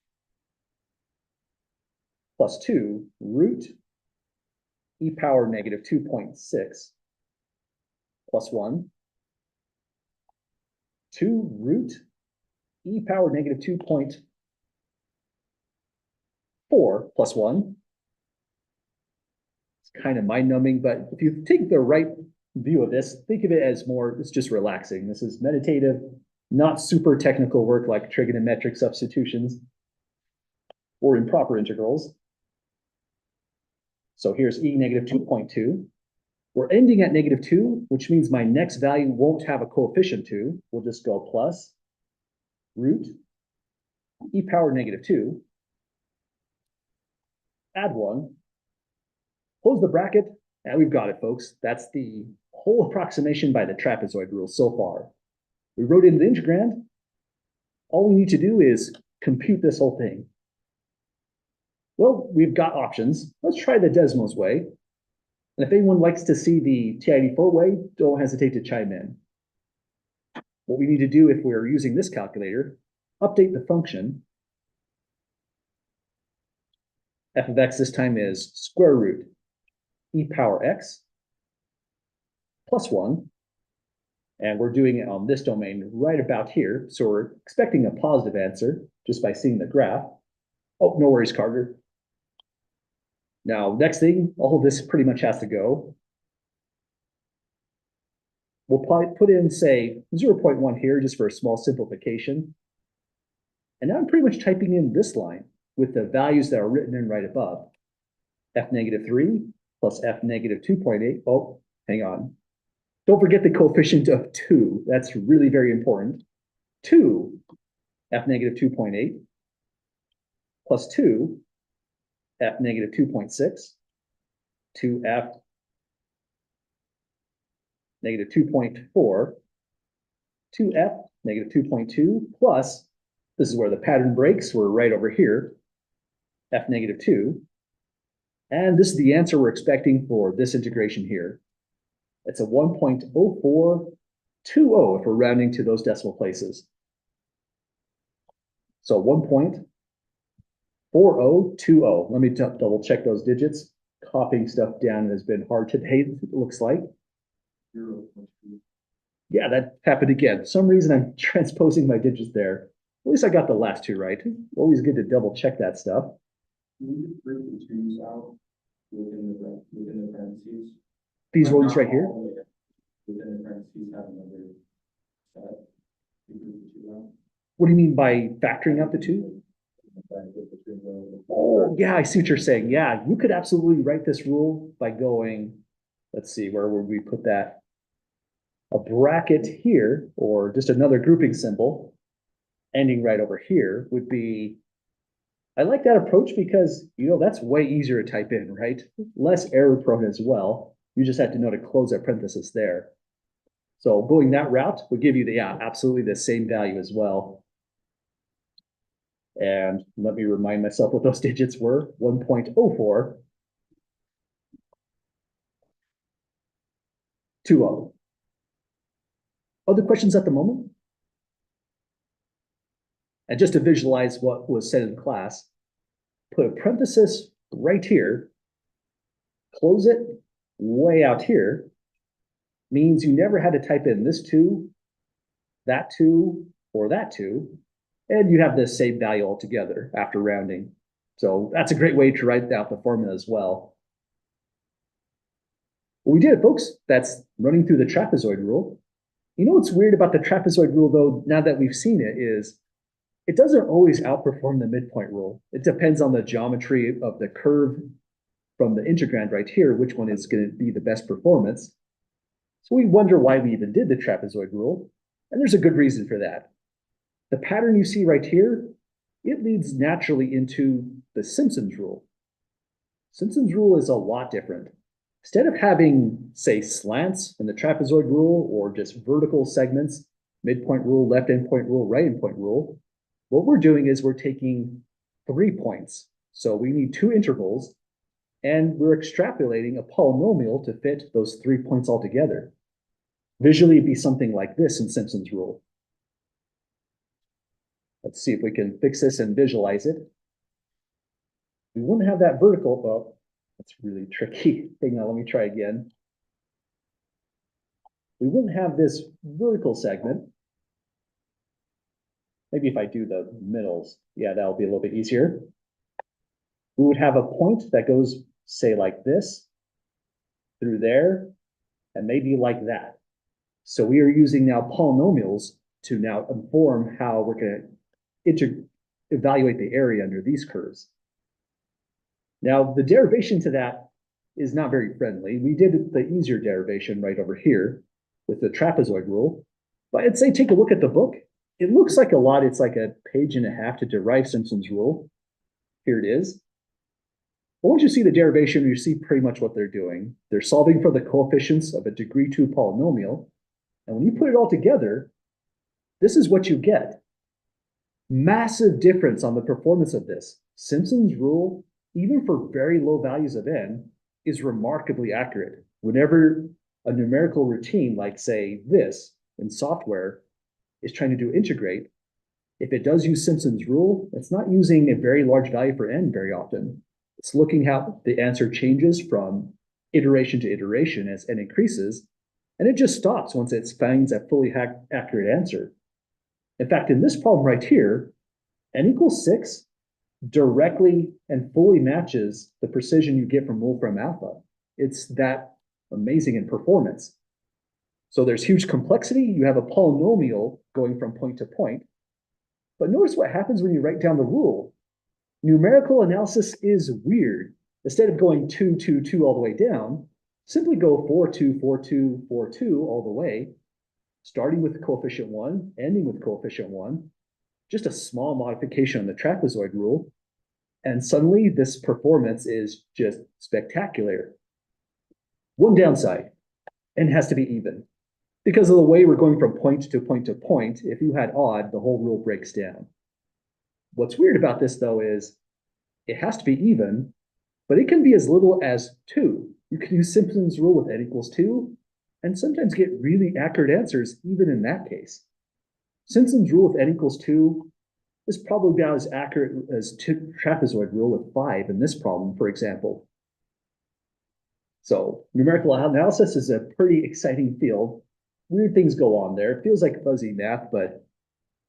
plus 2 root e power -2.6 plus 1, 2 root e power -2.4 plus 1. It's kind of mind-numbing, but if you take the right view of this, think of it as more, it's just relaxing. This is meditative, not super technical work like trigonometric substitutions or improper integrals. So here's e -2.2. We're ending at -2, which means my next value won't have a coefficient 2. We'll just go plus root e power -2, add 1, close the bracket, and we've got it, folks. That's the whole approximation by the trapezoid rule so far. We wrote in the integrand. All we need to do is compute this whole thing. Well, we've got options. Let's try the Desmos way. And if anyone likes to see the TID4 way, don't hesitate to chime in. What we need to do if we're using this calculator, update the function. F of x this time is square root e power x plus 1. And we're doing it on this domain right about here. So we're expecting a positive answer just by seeing the graph. Oh, no worries, Carter. Now, next thing, all of this pretty much has to go. We'll probably put in, say, 0.1 here just for a small simplification. And now I'm pretty much typing in this line with the values that are written in right above. f negative 3 plus f negative 2.8. Oh, hang on. Don't forget the coefficient of 2. That's really very important. 2 f negative 2.8 plus 2 f negative 2.6, 2f negative 2.4, 2f negative 2.2 plus, this is where the pattern breaks, we're right over here, f negative 2. And this is the answer we're expecting for this integration here. It's a 1.0420 if we're rounding to those decimal places. So 1.4020. Let me double check those digits. Copying stuff down has been hard today, it looks like. Yeah, that happened again. For some reason I'm transposing my digits there. At least I got the last two right. Always good to double check that stuff. Can you just break the twos out within the parentheses? These Like, ones not right here. all the way up. Within the parentheses have another set. You break the two out. What do you mean by factoring out the two? Oh, yeah, I see what you're saying. Yeah, you could absolutely write this rule by going, let's see, where would we put that? A bracket here, or just another grouping symbol, ending right over here would be, I like that approach because, that's way easier to type in, right? Less error prone as well. You just have to know to close that parenthesis there. So going that route would give you absolutely the same value as well. And let me remind myself what those digits were. 1.0420. Other questions at the moment? And just to visualize what was said in class, put a parenthesis right here, close it way out here, means you never had to type in this 2, that 2, or that 2, and you have the same value altogether after rounding. So that's a great way to write out the formula as well. We did it, folks. That's running through the trapezoid rule. You know what's weird about the trapezoid rule, though, now that we've seen it, is it doesn't always outperform the midpoint rule. It depends on the geometry of the curve from the integrand right here, which one is going to be the best performance. So we wonder why we even did the trapezoid rule, and there's a good reason for that. The pattern you see right here, it leads naturally into the Simpson's rule. Simpson's rule is a lot different. Instead of having, say, slants in the trapezoid rule or just vertical segments, midpoint rule, left endpoint rule, right endpoint rule, what we're doing is we're taking 3 points. So we need 2 intervals, and we're extrapolating a polynomial to fit those 3 points all together. Visually, it'd be something like this in Simpson's rule. Let's see if we can fix this and visualize it. We wouldn't have that vertical, well, that's really tricky. Hang on, let me try again. We wouldn't have this vertical segment. Maybe if I do the middles, yeah, that'll be a little bit easier. We would have a point that goes, say, like this, through there, and maybe like that. So we are using now polynomials to now inform how we're going to evaluate the area under these curves. Now, the derivation to that is not very friendly. We did the easier derivation right over here with the trapezoid rule, but I'd say take a look at the book. It looks like a lot. It's like a page and a half to derive Simpson's rule. Here it is. But once you see the derivation, you see pretty much what they're doing. They're solving for the coefficients of a degree 2 polynomial. And when you put it all together, this is what you get. Massive difference on the performance of this. Simpson's rule, even for very low values of n, is remarkably accurate. Whenever a numerical routine, like say this in software, is trying to do integrate, if it does use Simpson's rule, it's not using a very large value for n very often. It's looking how the answer changes from iteration to iteration as n increases, and it just stops once it finds a fully accurate answer. In fact, in this problem right here, n equals 6 directly and fully matches the precision you get from Wolfram alpha. It's that amazing in performance. So there's huge complexity. You have a polynomial going from point to point. But notice what happens when you write down the rule. Numerical analysis is weird. Instead of going 2, 2, 2 all the way down, simply go 4, 2, 4, 2, 4, 2 all the way, starting with coefficient 1, ending with coefficient 1, just a small modification on the trapezoid rule, and suddenly this performance is just spectacular. One downside, and it has to be even. Because of the way we're going from point to point to point, if you had odd, the whole rule breaks down. What's weird about this, though, is it has to be even, but it can be as little as 2. You can use Simpson's rule with n equals 2, and sometimes get really accurate answers even in that case. Simpson's rule with n equals 2 is probably about as accurate as trapezoid rule with 5 in this problem, for example. So numerical analysis is a pretty exciting field. Weird things go on there. It feels like fuzzy math, but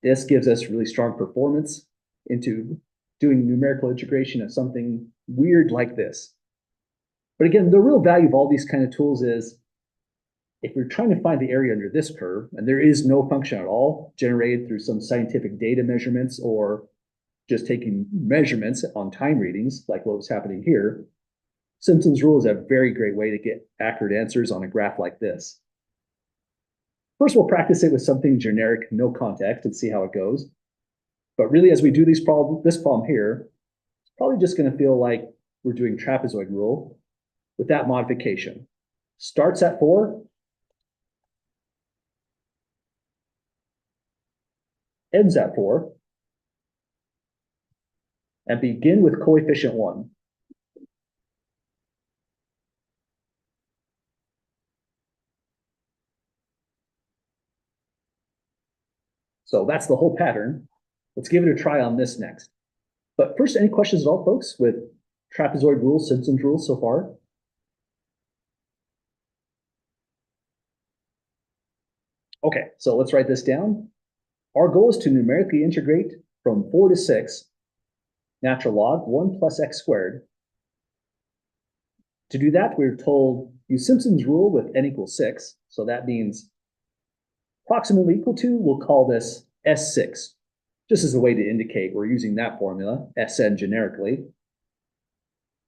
this gives us really strong performance into doing numerical integration of something weird like this. But again, the real value of all these kind of tools is if you're trying to find the area under this curve, and there is no function at all generated through some scientific data measurements or just taking measurements on time readings, like what was happening here, Simpson's rule is a very great way to get accurate answers on a graph like this. First, we'll practice it with something generic, no context, and see how it goes. But really, as we do this problem here, it's probably just going to feel like we're doing trapezoid rule with that modification. Starts at 4, ends at 4, and begin with coefficient 1. So that's the whole pattern. Let's give it a try on this next. But first, any questions at all, folks, with trapezoid rule, Simpson's rule so far? Okay, so let's write this down. Our goal is to numerically integrate from 4 to 6 natural log 1 plus x squared. To do that, we're told use Simpson's rule with n equals 6. So that means approximately equal to, we'll call this S6, just as a way to indicate we're using that formula, Sn generically.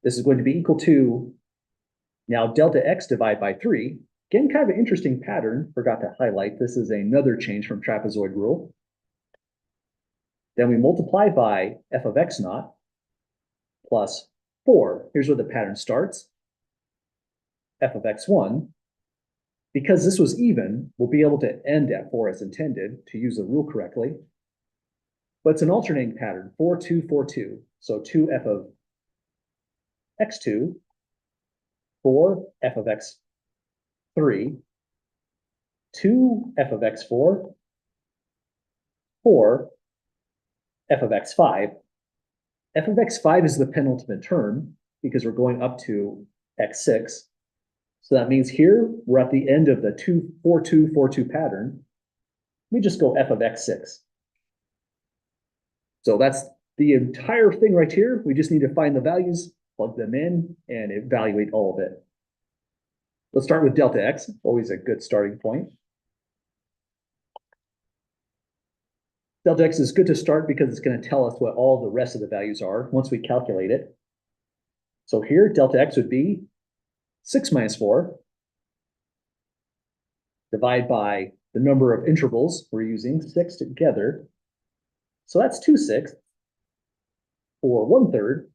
This is going to be equal to, now delta x divided by 3. Again, kind of an interesting pattern, forgot to highlight. This is another change from trapezoid rule. Then we multiply by f of x naught plus 4. Here's where the pattern starts. F of x1. Because this was even, we'll be able to end at 4 as intended to use the rule correctly. But it's an alternating pattern, 4, 2, 4, 2. So 2f of x2, 4 f of x3, 2 f of x4, 4 f of x5. F of x5 is the penultimate term because we're going up to x6. So that means here we're at the end of the 2, 4, 2, 4, 2 pattern. We just go f of x6. So that's the entire thing right here. We just need to find the values, plug them in, and evaluate all of it. Let's start with delta x, always a good starting point. Delta x is good to start because it's going to tell us what all the rest of the values are once we calculate it. So here, delta x would be 6 minus 4 divided by the number of intervals we're using, 6 together. So that's 2/6 or 1/3.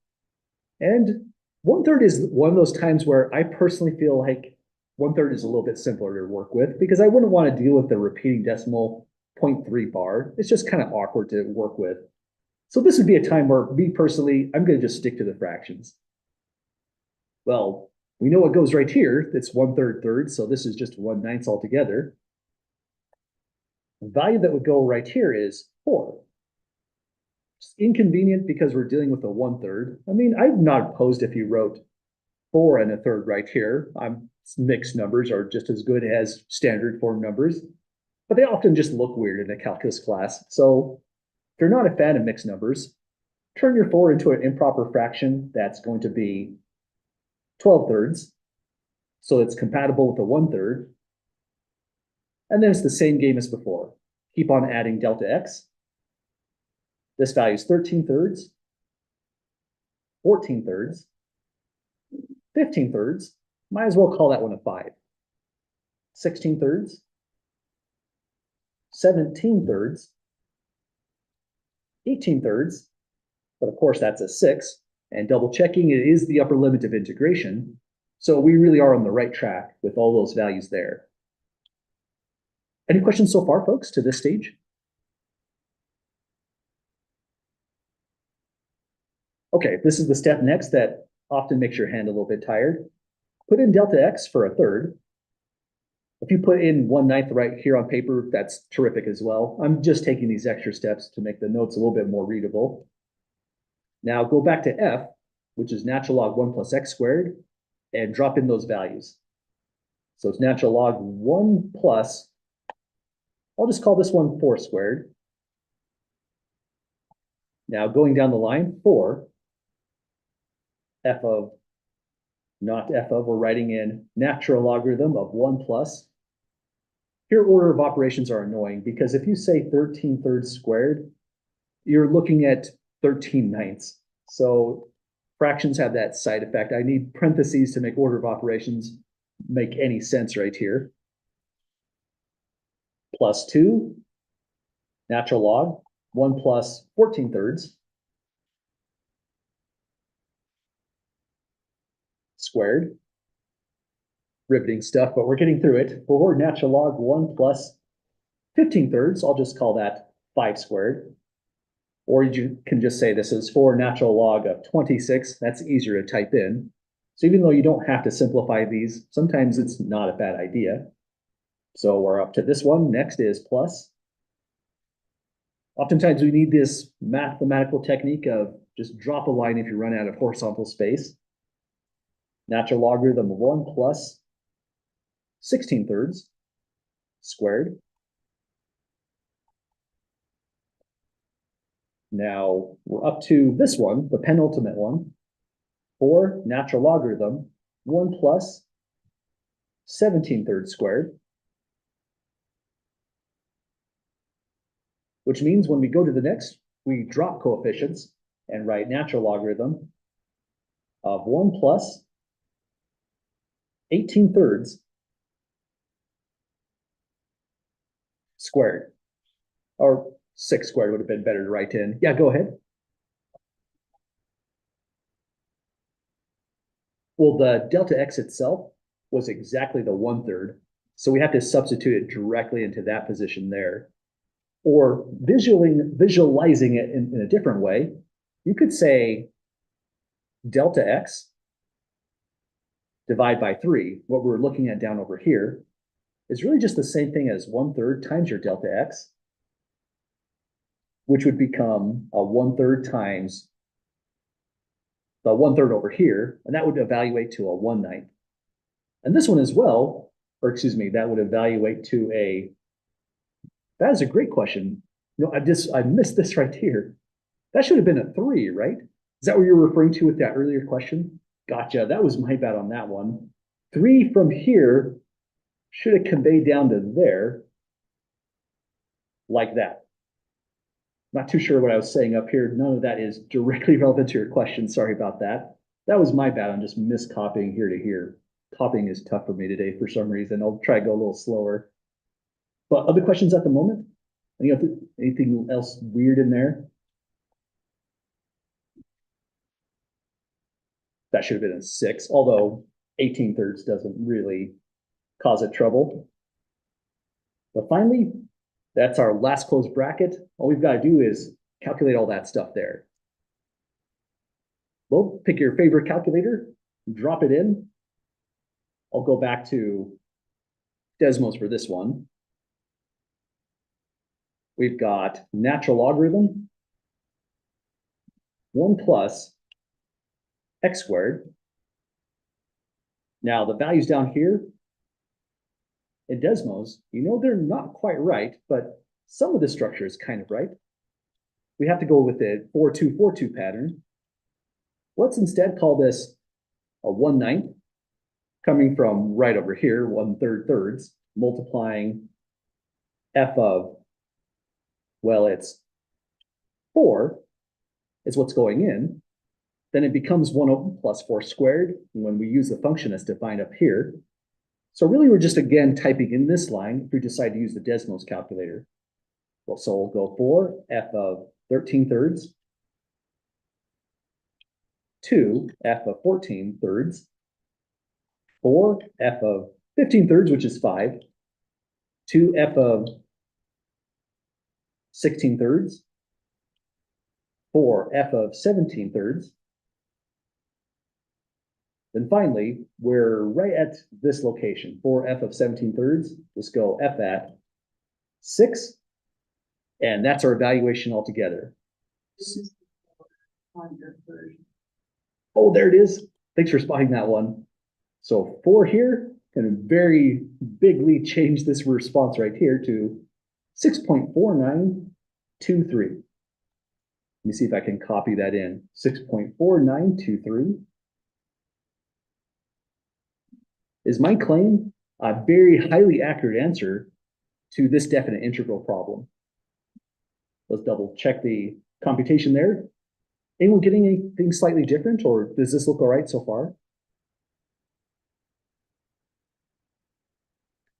And 1/3 is one of those times where I personally feel like 1/3 is a little bit simpler to work with because I wouldn't want to deal with the repeating decimal 0.3 bar. It's just kind of awkward to work with. So this would be a time where me personally, I'm going to just stick to the fractions. Well, we know what goes right here. It's 1/3 third, so this is just 1/9 altogether. The value that would go right here is 4. It's inconvenient because we're dealing with a 1/3. I mean, I'm not opposed if you wrote 4 and a third right here. Mixed numbers are just as good as standard form numbers, but they often just look weird in a calculus class. So if you're not a fan of mixed numbers, turn your 4 into an improper fraction that's going to be 12/3. So it's compatible with the 1/3. And then it's the same game as before. Keep on adding delta x. This value is 13/3, 14/3, 15 thirds, might as well call that one a 5. 16 thirds, 17 thirds, 18 thirds, but of course that's a 6, and double checking it is the upper limit of integration. So we really are on the right track with all those values there. Any questions so far, folks, to this stage? Okay, this is the step next that often makes your hand a little bit tired. Put in delta x for a third. If you put in 1/9 right here on paper, that's terrific as well. I'm just taking these extra steps to make the notes a little bit more readable. Now go back to f, which is natural log 1 plus x squared, and drop in those values. So it's natural log 1 plus, I'll just call this one 4 squared. Now going down the line, 4, f of, not f of, we're writing in natural logarithm of 1 plus. Here order of operations are annoying because if you say 13 thirds squared, you're looking at 13 ninths. So fractions have that side effect. I need parentheses to make order of operations make any sense right here. Plus 2, natural log, 1 plus 14 thirds squared. Riveting stuff, but we're getting through it. For natural log 1 plus 15 thirds, I'll just call that 5 squared. Or you can just say this is 4 natural log of 26. That's easier to type in. So even though you don't have to simplify these, sometimes it's not a bad idea. So we're up to this one. Next is plus. Oftentimes we need this mathematical technique of just drop a line if you run out of horizontal space. Natural logarithm of 1 plus 16 thirds squared. Now we're up to this one, the penultimate one, 4 natural logarithm 1 plus 17 thirds squared. Which means when we go to the next, we drop coefficients and write natural logarithm of 1 plus 18 thirds squared. Or 6 squared would have been better to write in. Yeah, go ahead. Well, the delta x itself was exactly the 1/3, so we have to substitute it directly into that position there. Or visualizing it in a different way, you could say delta x divide by 3, what we're looking at down over here, is really just the same thing as 1/3 times your delta x, which would become a 1/3 times the 1/3 over here, and that would evaluate to a 1/9. And this one as well, or excuse me, that would evaluate to a, that is a great question. No, I missed this right here. That should have been a 3, right? Is that what you're referring to with that earlier question? Gotcha, that was my bad on that one. 3 from here should have conveyed down to there, like that. Not too sure what I was saying up here. None of that is directly relevant to your question. Sorry about that. That was my bad. I'm just miscopying here to here. Copying is tough for me today for some reason. I'll try to go a little slower. But other questions at the moment? Anything else weird in there? That should have been a 6, although 18 thirds doesn't really cause it trouble. But finally, that's our last closed bracket. All we've got to do is calculate all that stuff there. Well, pick your favorite calculator, drop it in. I'll go back to Desmos for this one. We've got natural logarithm 1 plus x squared. Now the values down here in Desmos, you know they're not quite right, but some of the structure is kind of right. We have to go with the 4-2-4-2 pattern. Let's instead call this a 1/9, coming from right over here, 1/3 thirds, multiplying f of, well, it's 4 is what's going in, then it becomes 1 plus 4 squared when we use the function as defined up here. So really, we're just again typing in this line if we decide to use the Desmos calculator. Well, so we'll go 4 f of 13 thirds, 2 f of 14 thirds, 4 f of 15 thirds, which is 5, 2 f of 16 thirds, 4 f of 17 thirds. Then finally, we're right at this location, 4 f of 17 thirds. Let's go f at 6, and that's our evaluation altogether. On your version. Oh, there it is. Thanks for spotting that one. So 4 here can very bigly change this response right here to 6.4923. Let me see if I can copy that in. 6.4923 is my claim a very highly accurate answer to this definite integral problem. Let's double check the computation there. Anyone getting anything slightly different, or does this look all right so far?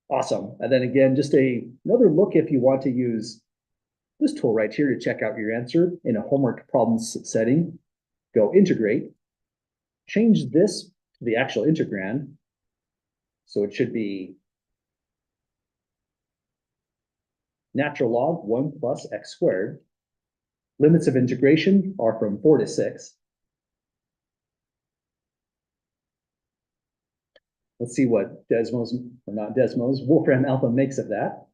Awesome. And then again, just another look if you want to use this tool right here to check out your answer in a homework problem setting. Go integrate, change this to the actual integrand. So it should be natural log 1 plus x squared. Limits of integration are from 4 to 6. Let's see what Desmos, or not Desmos, Wolfram Alpha makes of that.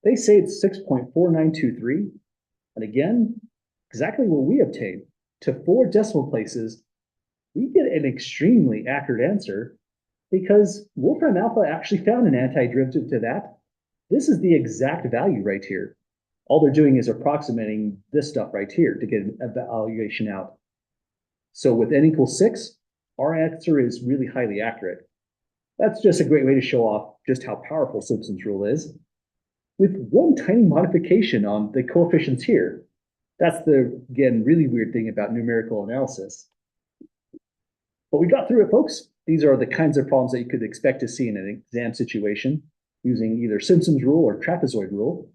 They say it's 6.4923. And again, exactly what we obtained. To 4 decimal places, we get an extremely accurate answer because Wolfram Alpha actually found an antiderivative to that. This is the exact value right here. All they're doing is approximating this stuff right here to get an evaluation out. So with n equals 6, our answer is really highly accurate. That's just a great way to show off just how powerful Simpson's rule is. With one tiny modification on the coefficients here. That's the, again, really weird thing about numerical analysis. But we got through it, folks. These are the kinds of problems that you could expect to see in an exam situation using either Simpson's rule or trapezoid rule.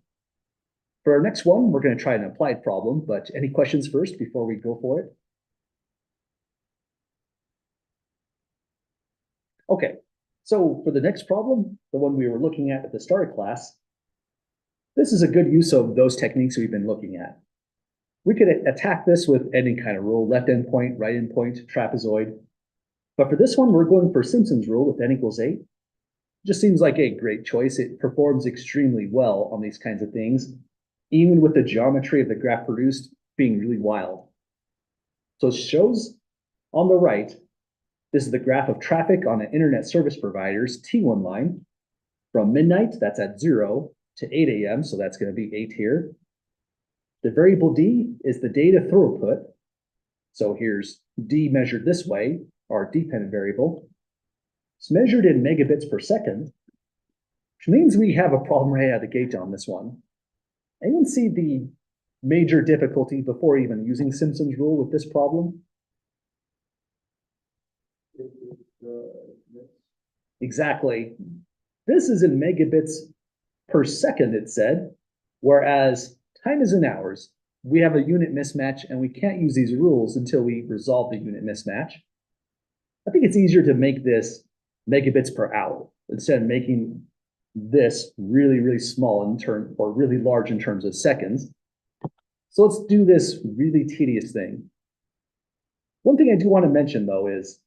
For our next one, we're going to try an applied problem, but any questions first before we go for it? Okay, so for the next problem, the one we were looking at the start of class, this is a good use of those techniques we've been looking at. We could attack this with any kind of rule, left endpoint, right endpoint, trapezoid. But for this one, we're going for Simpson's rule with n equals 8. Just seems like a great choice. It performs extremely well on these kinds of things, even with the geometry of the graph produced being really wild. So it shows on the right, this is the graph of traffic on an internet service provider's T1 line from midnight, that's at 0, to 8 a.m., so that's going to be 8 here. The variable D is the data throughput. So here's D measured this way, our dependent variable. It's measured in megabits per second, which means we have a problem right out of the gate on this one. Anyone see the major difficulty before even using Simpson's rule with this problem? Exactly. This is in megabits per second, it said, whereas time is in hours. We have a unit mismatch and we can't use these rules until we resolve the unit mismatch. I think it's easier to make this megabits per hour instead of making this really, really small in terms, or really large in terms of seconds. So let's do this really tedious thing. One thing I do want to mention though is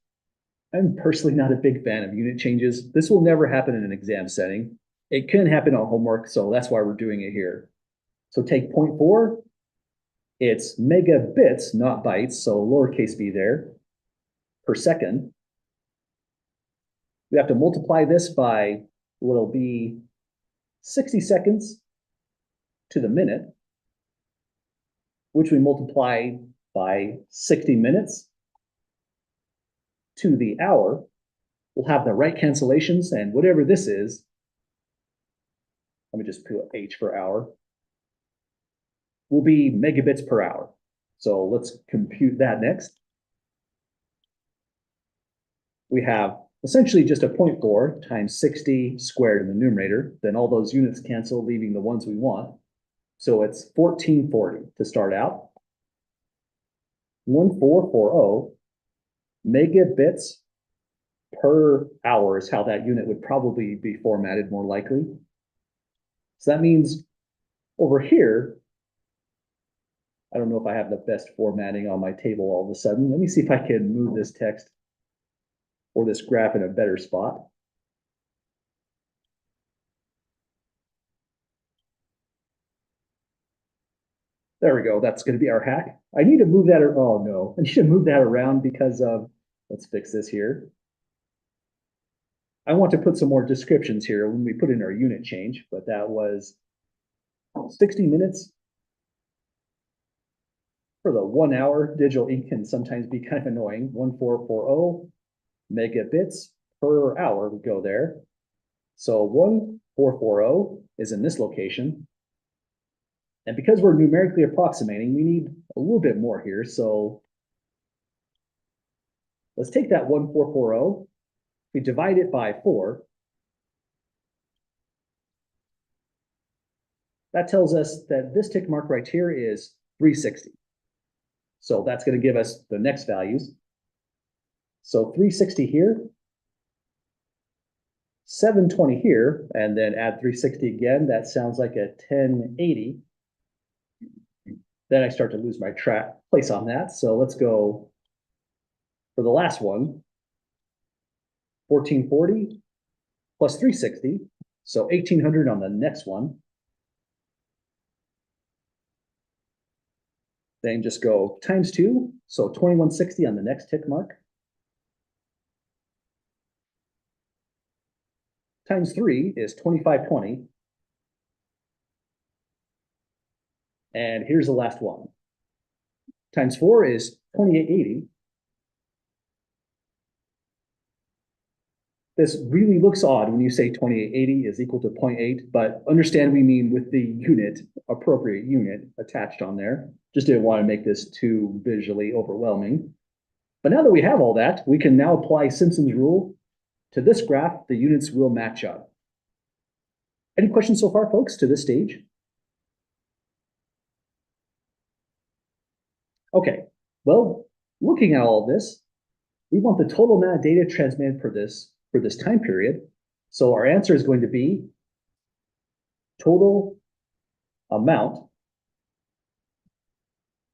I'm personally not a big fan of unit changes. This will never happen in an exam setting. It can happen on homework, so that's why we're doing it here. So take 0.4, it's megabits, not bytes, so lowercase b there, per second. We have to multiply this by what'll be 60 seconds to the minute, which we multiply by 60 minutes to the hour. We'll have the right cancellations, and whatever this is, let me just put H for hour, will be megabits per hour. So let's compute that next. we have essentially just a 0.4 times 60 squared in the numerator. Then all those units cancel, leaving the ones we want. So it's 1440 to start out. 1440 megabits per hour is how that unit would probably be formatted more likely. So that means over here, I don't know if I have the best formatting on my table all of a sudden. Let me see if I can move this text or this graph in a better spot. There we go. That's going to be our hack. I need to move that. Oh no, I need to move that around because of, let's fix this here. I want to put some more descriptions here when we put in our unit change, but that was 60 minutes for the 1 hour. Digital ink can sometimes be kind of annoying. 1440 megabits per hour would go there. So 1440 is in this location. And because we're numerically approximating, we need a little bit more here. So let's take that 1440. We divide it by 4. That tells us that this tick mark right here is 360. So that's going to give us the next values. So 360 here, 720 here, and then add 360 again. That sounds like a 1080. Then I start to lose my place on that. So let's go for the last one. 1440 plus 360. So 1800 on the next one. Then just go times 2. So 2160 on the next tick mark. Times 3 is 2520. And here's the last one. Times 4 is 2880. This really looks odd when you say 2880 is equal to 0.8, but understand we mean with the unit, appropriate unit attached on there. Just didn't want to make this too visually overwhelming. But now that we have all that, we can now apply Simpson's rule to this graph. The units will match up. Any questions so far, folks, to this stage? Okay, well, looking at all this, we want the total amount of data transmitted for this time period. So our answer is going to be total amount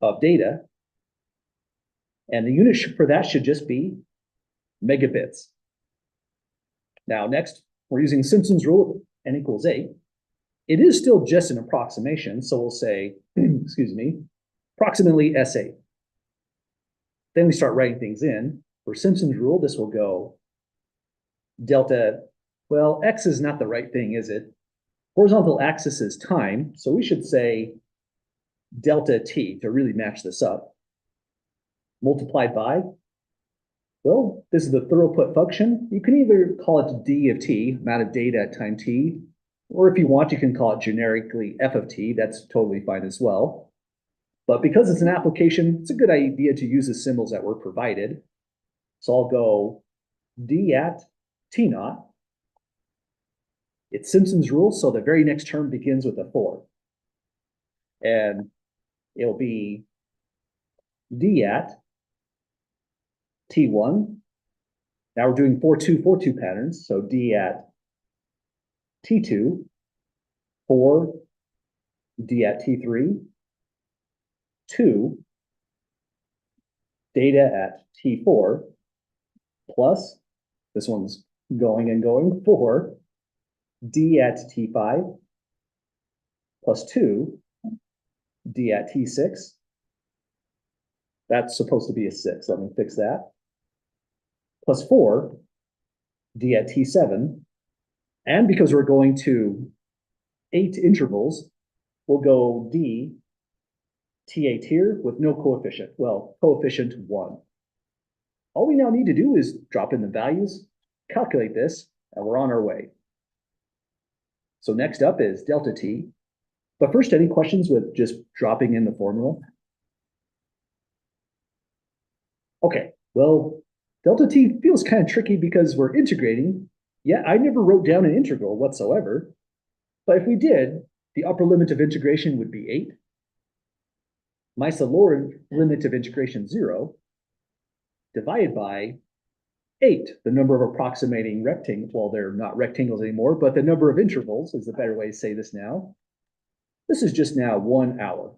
of data. And the unit for that should just be megabits. Now, next, we're using Simpson's rule, n equals 8. It is still just an approximation, so we'll say, excuse me, approximately S8. Then we start writing things in. For Simpson's rule, this will go delta, well, x is not the right thing, is it? Horizontal axis is time, so we should say delta t to really match this up. Multiplied by, well, this is the throughput function. You can either call it d of t, amount of data at time t, or if you want, you can call it generically f of t. That's totally fine as well. But because it's an application, it's a good idea to use the symbols that were provided. So I'll go d at t naught. It's Simpson's rule, so the very next term begins with a 4. And it'll be d at t1. Now we're doing 4-2-4-2 patterns, so d at t2, 4, d at t3, 2, data at t4, plus, this one's going and going, 4, d at t5, plus 2, d at t6. That's supposed to be a 6. Let me fix that. Plus 4, d at t7. And because we're going to 8 intervals, we'll go d t8 here with no coefficient. Well, coefficient 1. All we now need to do is drop in the values, calculate this, and we're on our way. So next up is delta t. But first, any questions with just dropping in the formula? Okay, well, Delta t feels kind of tricky because we're integrating. Yeah, I never wrote down an integral whatsoever. But if we did, the upper limit of integration would be 8. Minus the lower limit of integration 0, divided by 8, the number of approximating rectangles. Well, they're not rectangles anymore, but the number of intervals is the better way to say this now. This is just now 1 hour.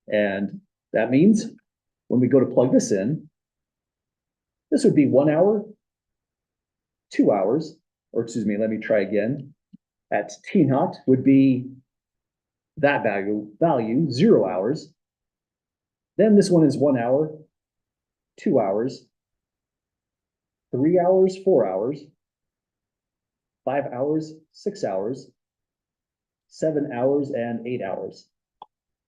And that means when we go to plug this in, this would be 1 hour, 2 hours, or excuse me, let me try again. At T naught would be that value 0 hours. Then this one is 1 hour, 2 hours, 3 hours, 4 hours, 5 hours, 6 hours, 7 hours, and 8 hours.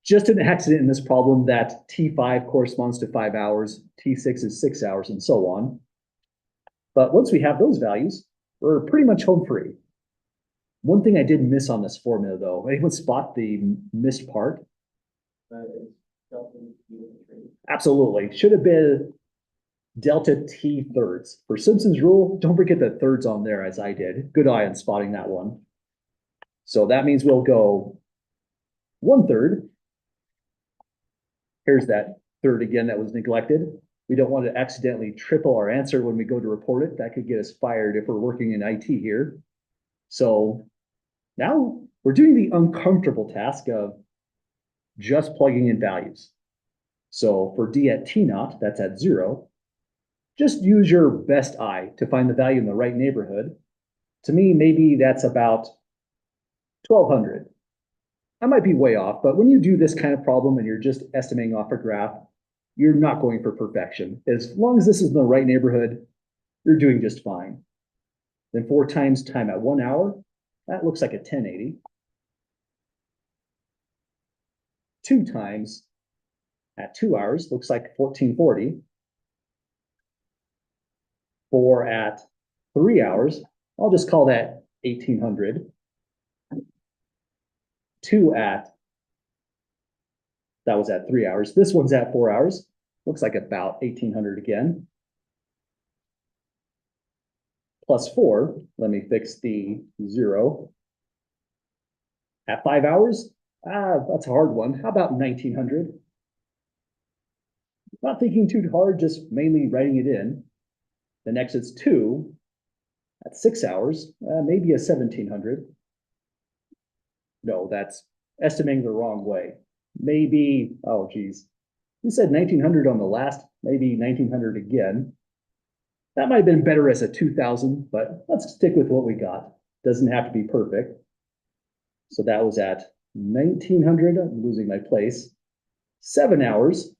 Just an accident in this problem that T5 corresponds to 5 hours, T6 is 6 hours, and so on. But once we have those values, we're pretty much home free. One thing I did miss on this formula, though, anyone spot the missed part? Absolutely. Should have been delta T thirds. For Simpson's rule, don't forget the thirds on there as I did. Good eye on spotting that one. So that means we'll go 1/3. Here's that third again that was neglected. We don't want to accidentally triple our answer when we go to report it. That could get us fired if we're working in IT here. So now we're doing the uncomfortable task of just plugging in values. So for D at T naught, that's at 0, just use your best eye to find the value in the right neighborhood. To me, maybe that's about 1200. I might be way off, but when you do this kind of problem and you're just estimating off a graph, you're not going for perfection. As long as this is in the right neighborhood, you're doing just fine. Then 4 times time at 1 hour, that looks like a 1080. 2 times at 2 hours looks like 1440. 4 at 3 hours, I'll just call that 1800. 2 at, that was at 3 hours. This one's at 4 hours. Looks like about 1800 again. Plus 4, let me fix the 0. At 5 hours, that's a hard one. How about 1900? Not thinking too hard, just mainly writing it in. The next is 2 at 6 hours, maybe a 1700. No, that's estimating the wrong way. Maybe, oh geez, we said 1900 on the last, maybe 1900 again. That might have been better as a 2000, but let's stick with what we got. Doesn't have to be perfect. So that was at 1900, I'm losing my place. 7 hours.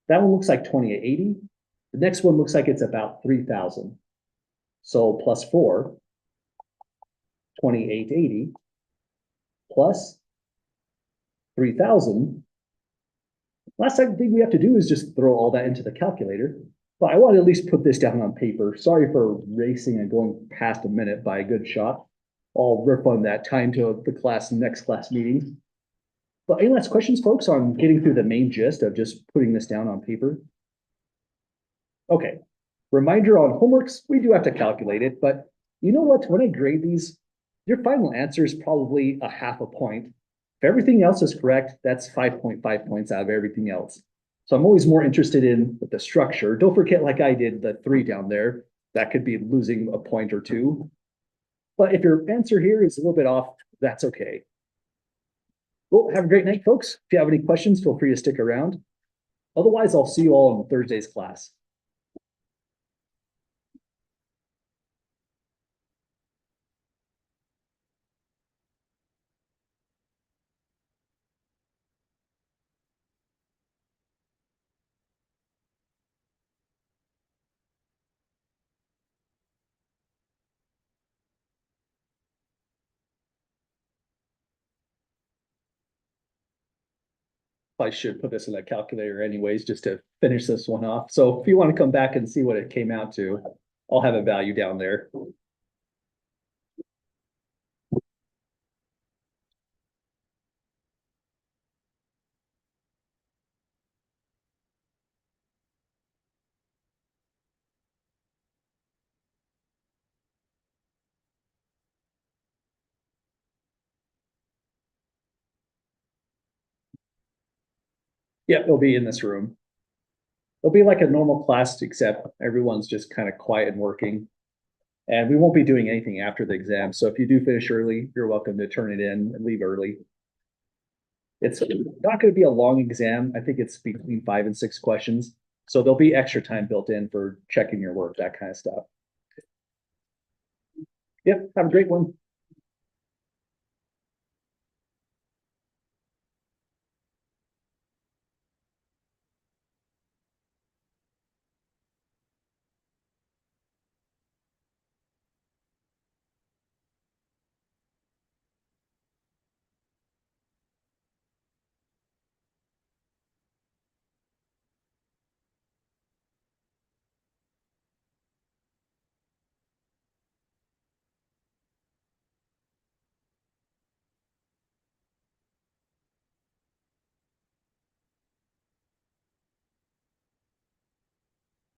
That one looks like 2880. The next one looks like it's about 3000. So plus 4, 2880 plus 3000. Last thing we have to do is just throw all that into the calculator. But I want to at least put this down on paper. Sorry for racing and going past a minute by a good shot. I'll refund that time to the next class meeting. But any last questions, folks, on getting through the main gist of just putting this down on paper? Okay. Reminder on homeworks, we do have to calculate it, but you know what? When I grade these, your final answer is probably a half a point. If everything else is correct, that's 5.5 points out of everything else. So I'm always more interested in the structure. Don't forget, like I did, the 3 down there. That could be losing a point or 2. But if your answer here is a little bit off, that's okay. Well, have a great night, folks. If you have any questions, feel free to stick around. Otherwise, I'll see you all in Thursday's class. I should put this in a calculator anyways, just to finish this one off. So if you want to come back and see what it came out to, I'll have a value down there. Yeah, it'll be in this room. It'll be like a normal class, except everyone's just kind of quiet and working. And we won't be doing anything after the exam. So if you do finish early, you're welcome to turn it in and leave early. It's not going to be a long exam. I think it's between 5 and 6 questions. So there'll be extra time built in for checking your work, that kind of stuff. Yep, have a great one.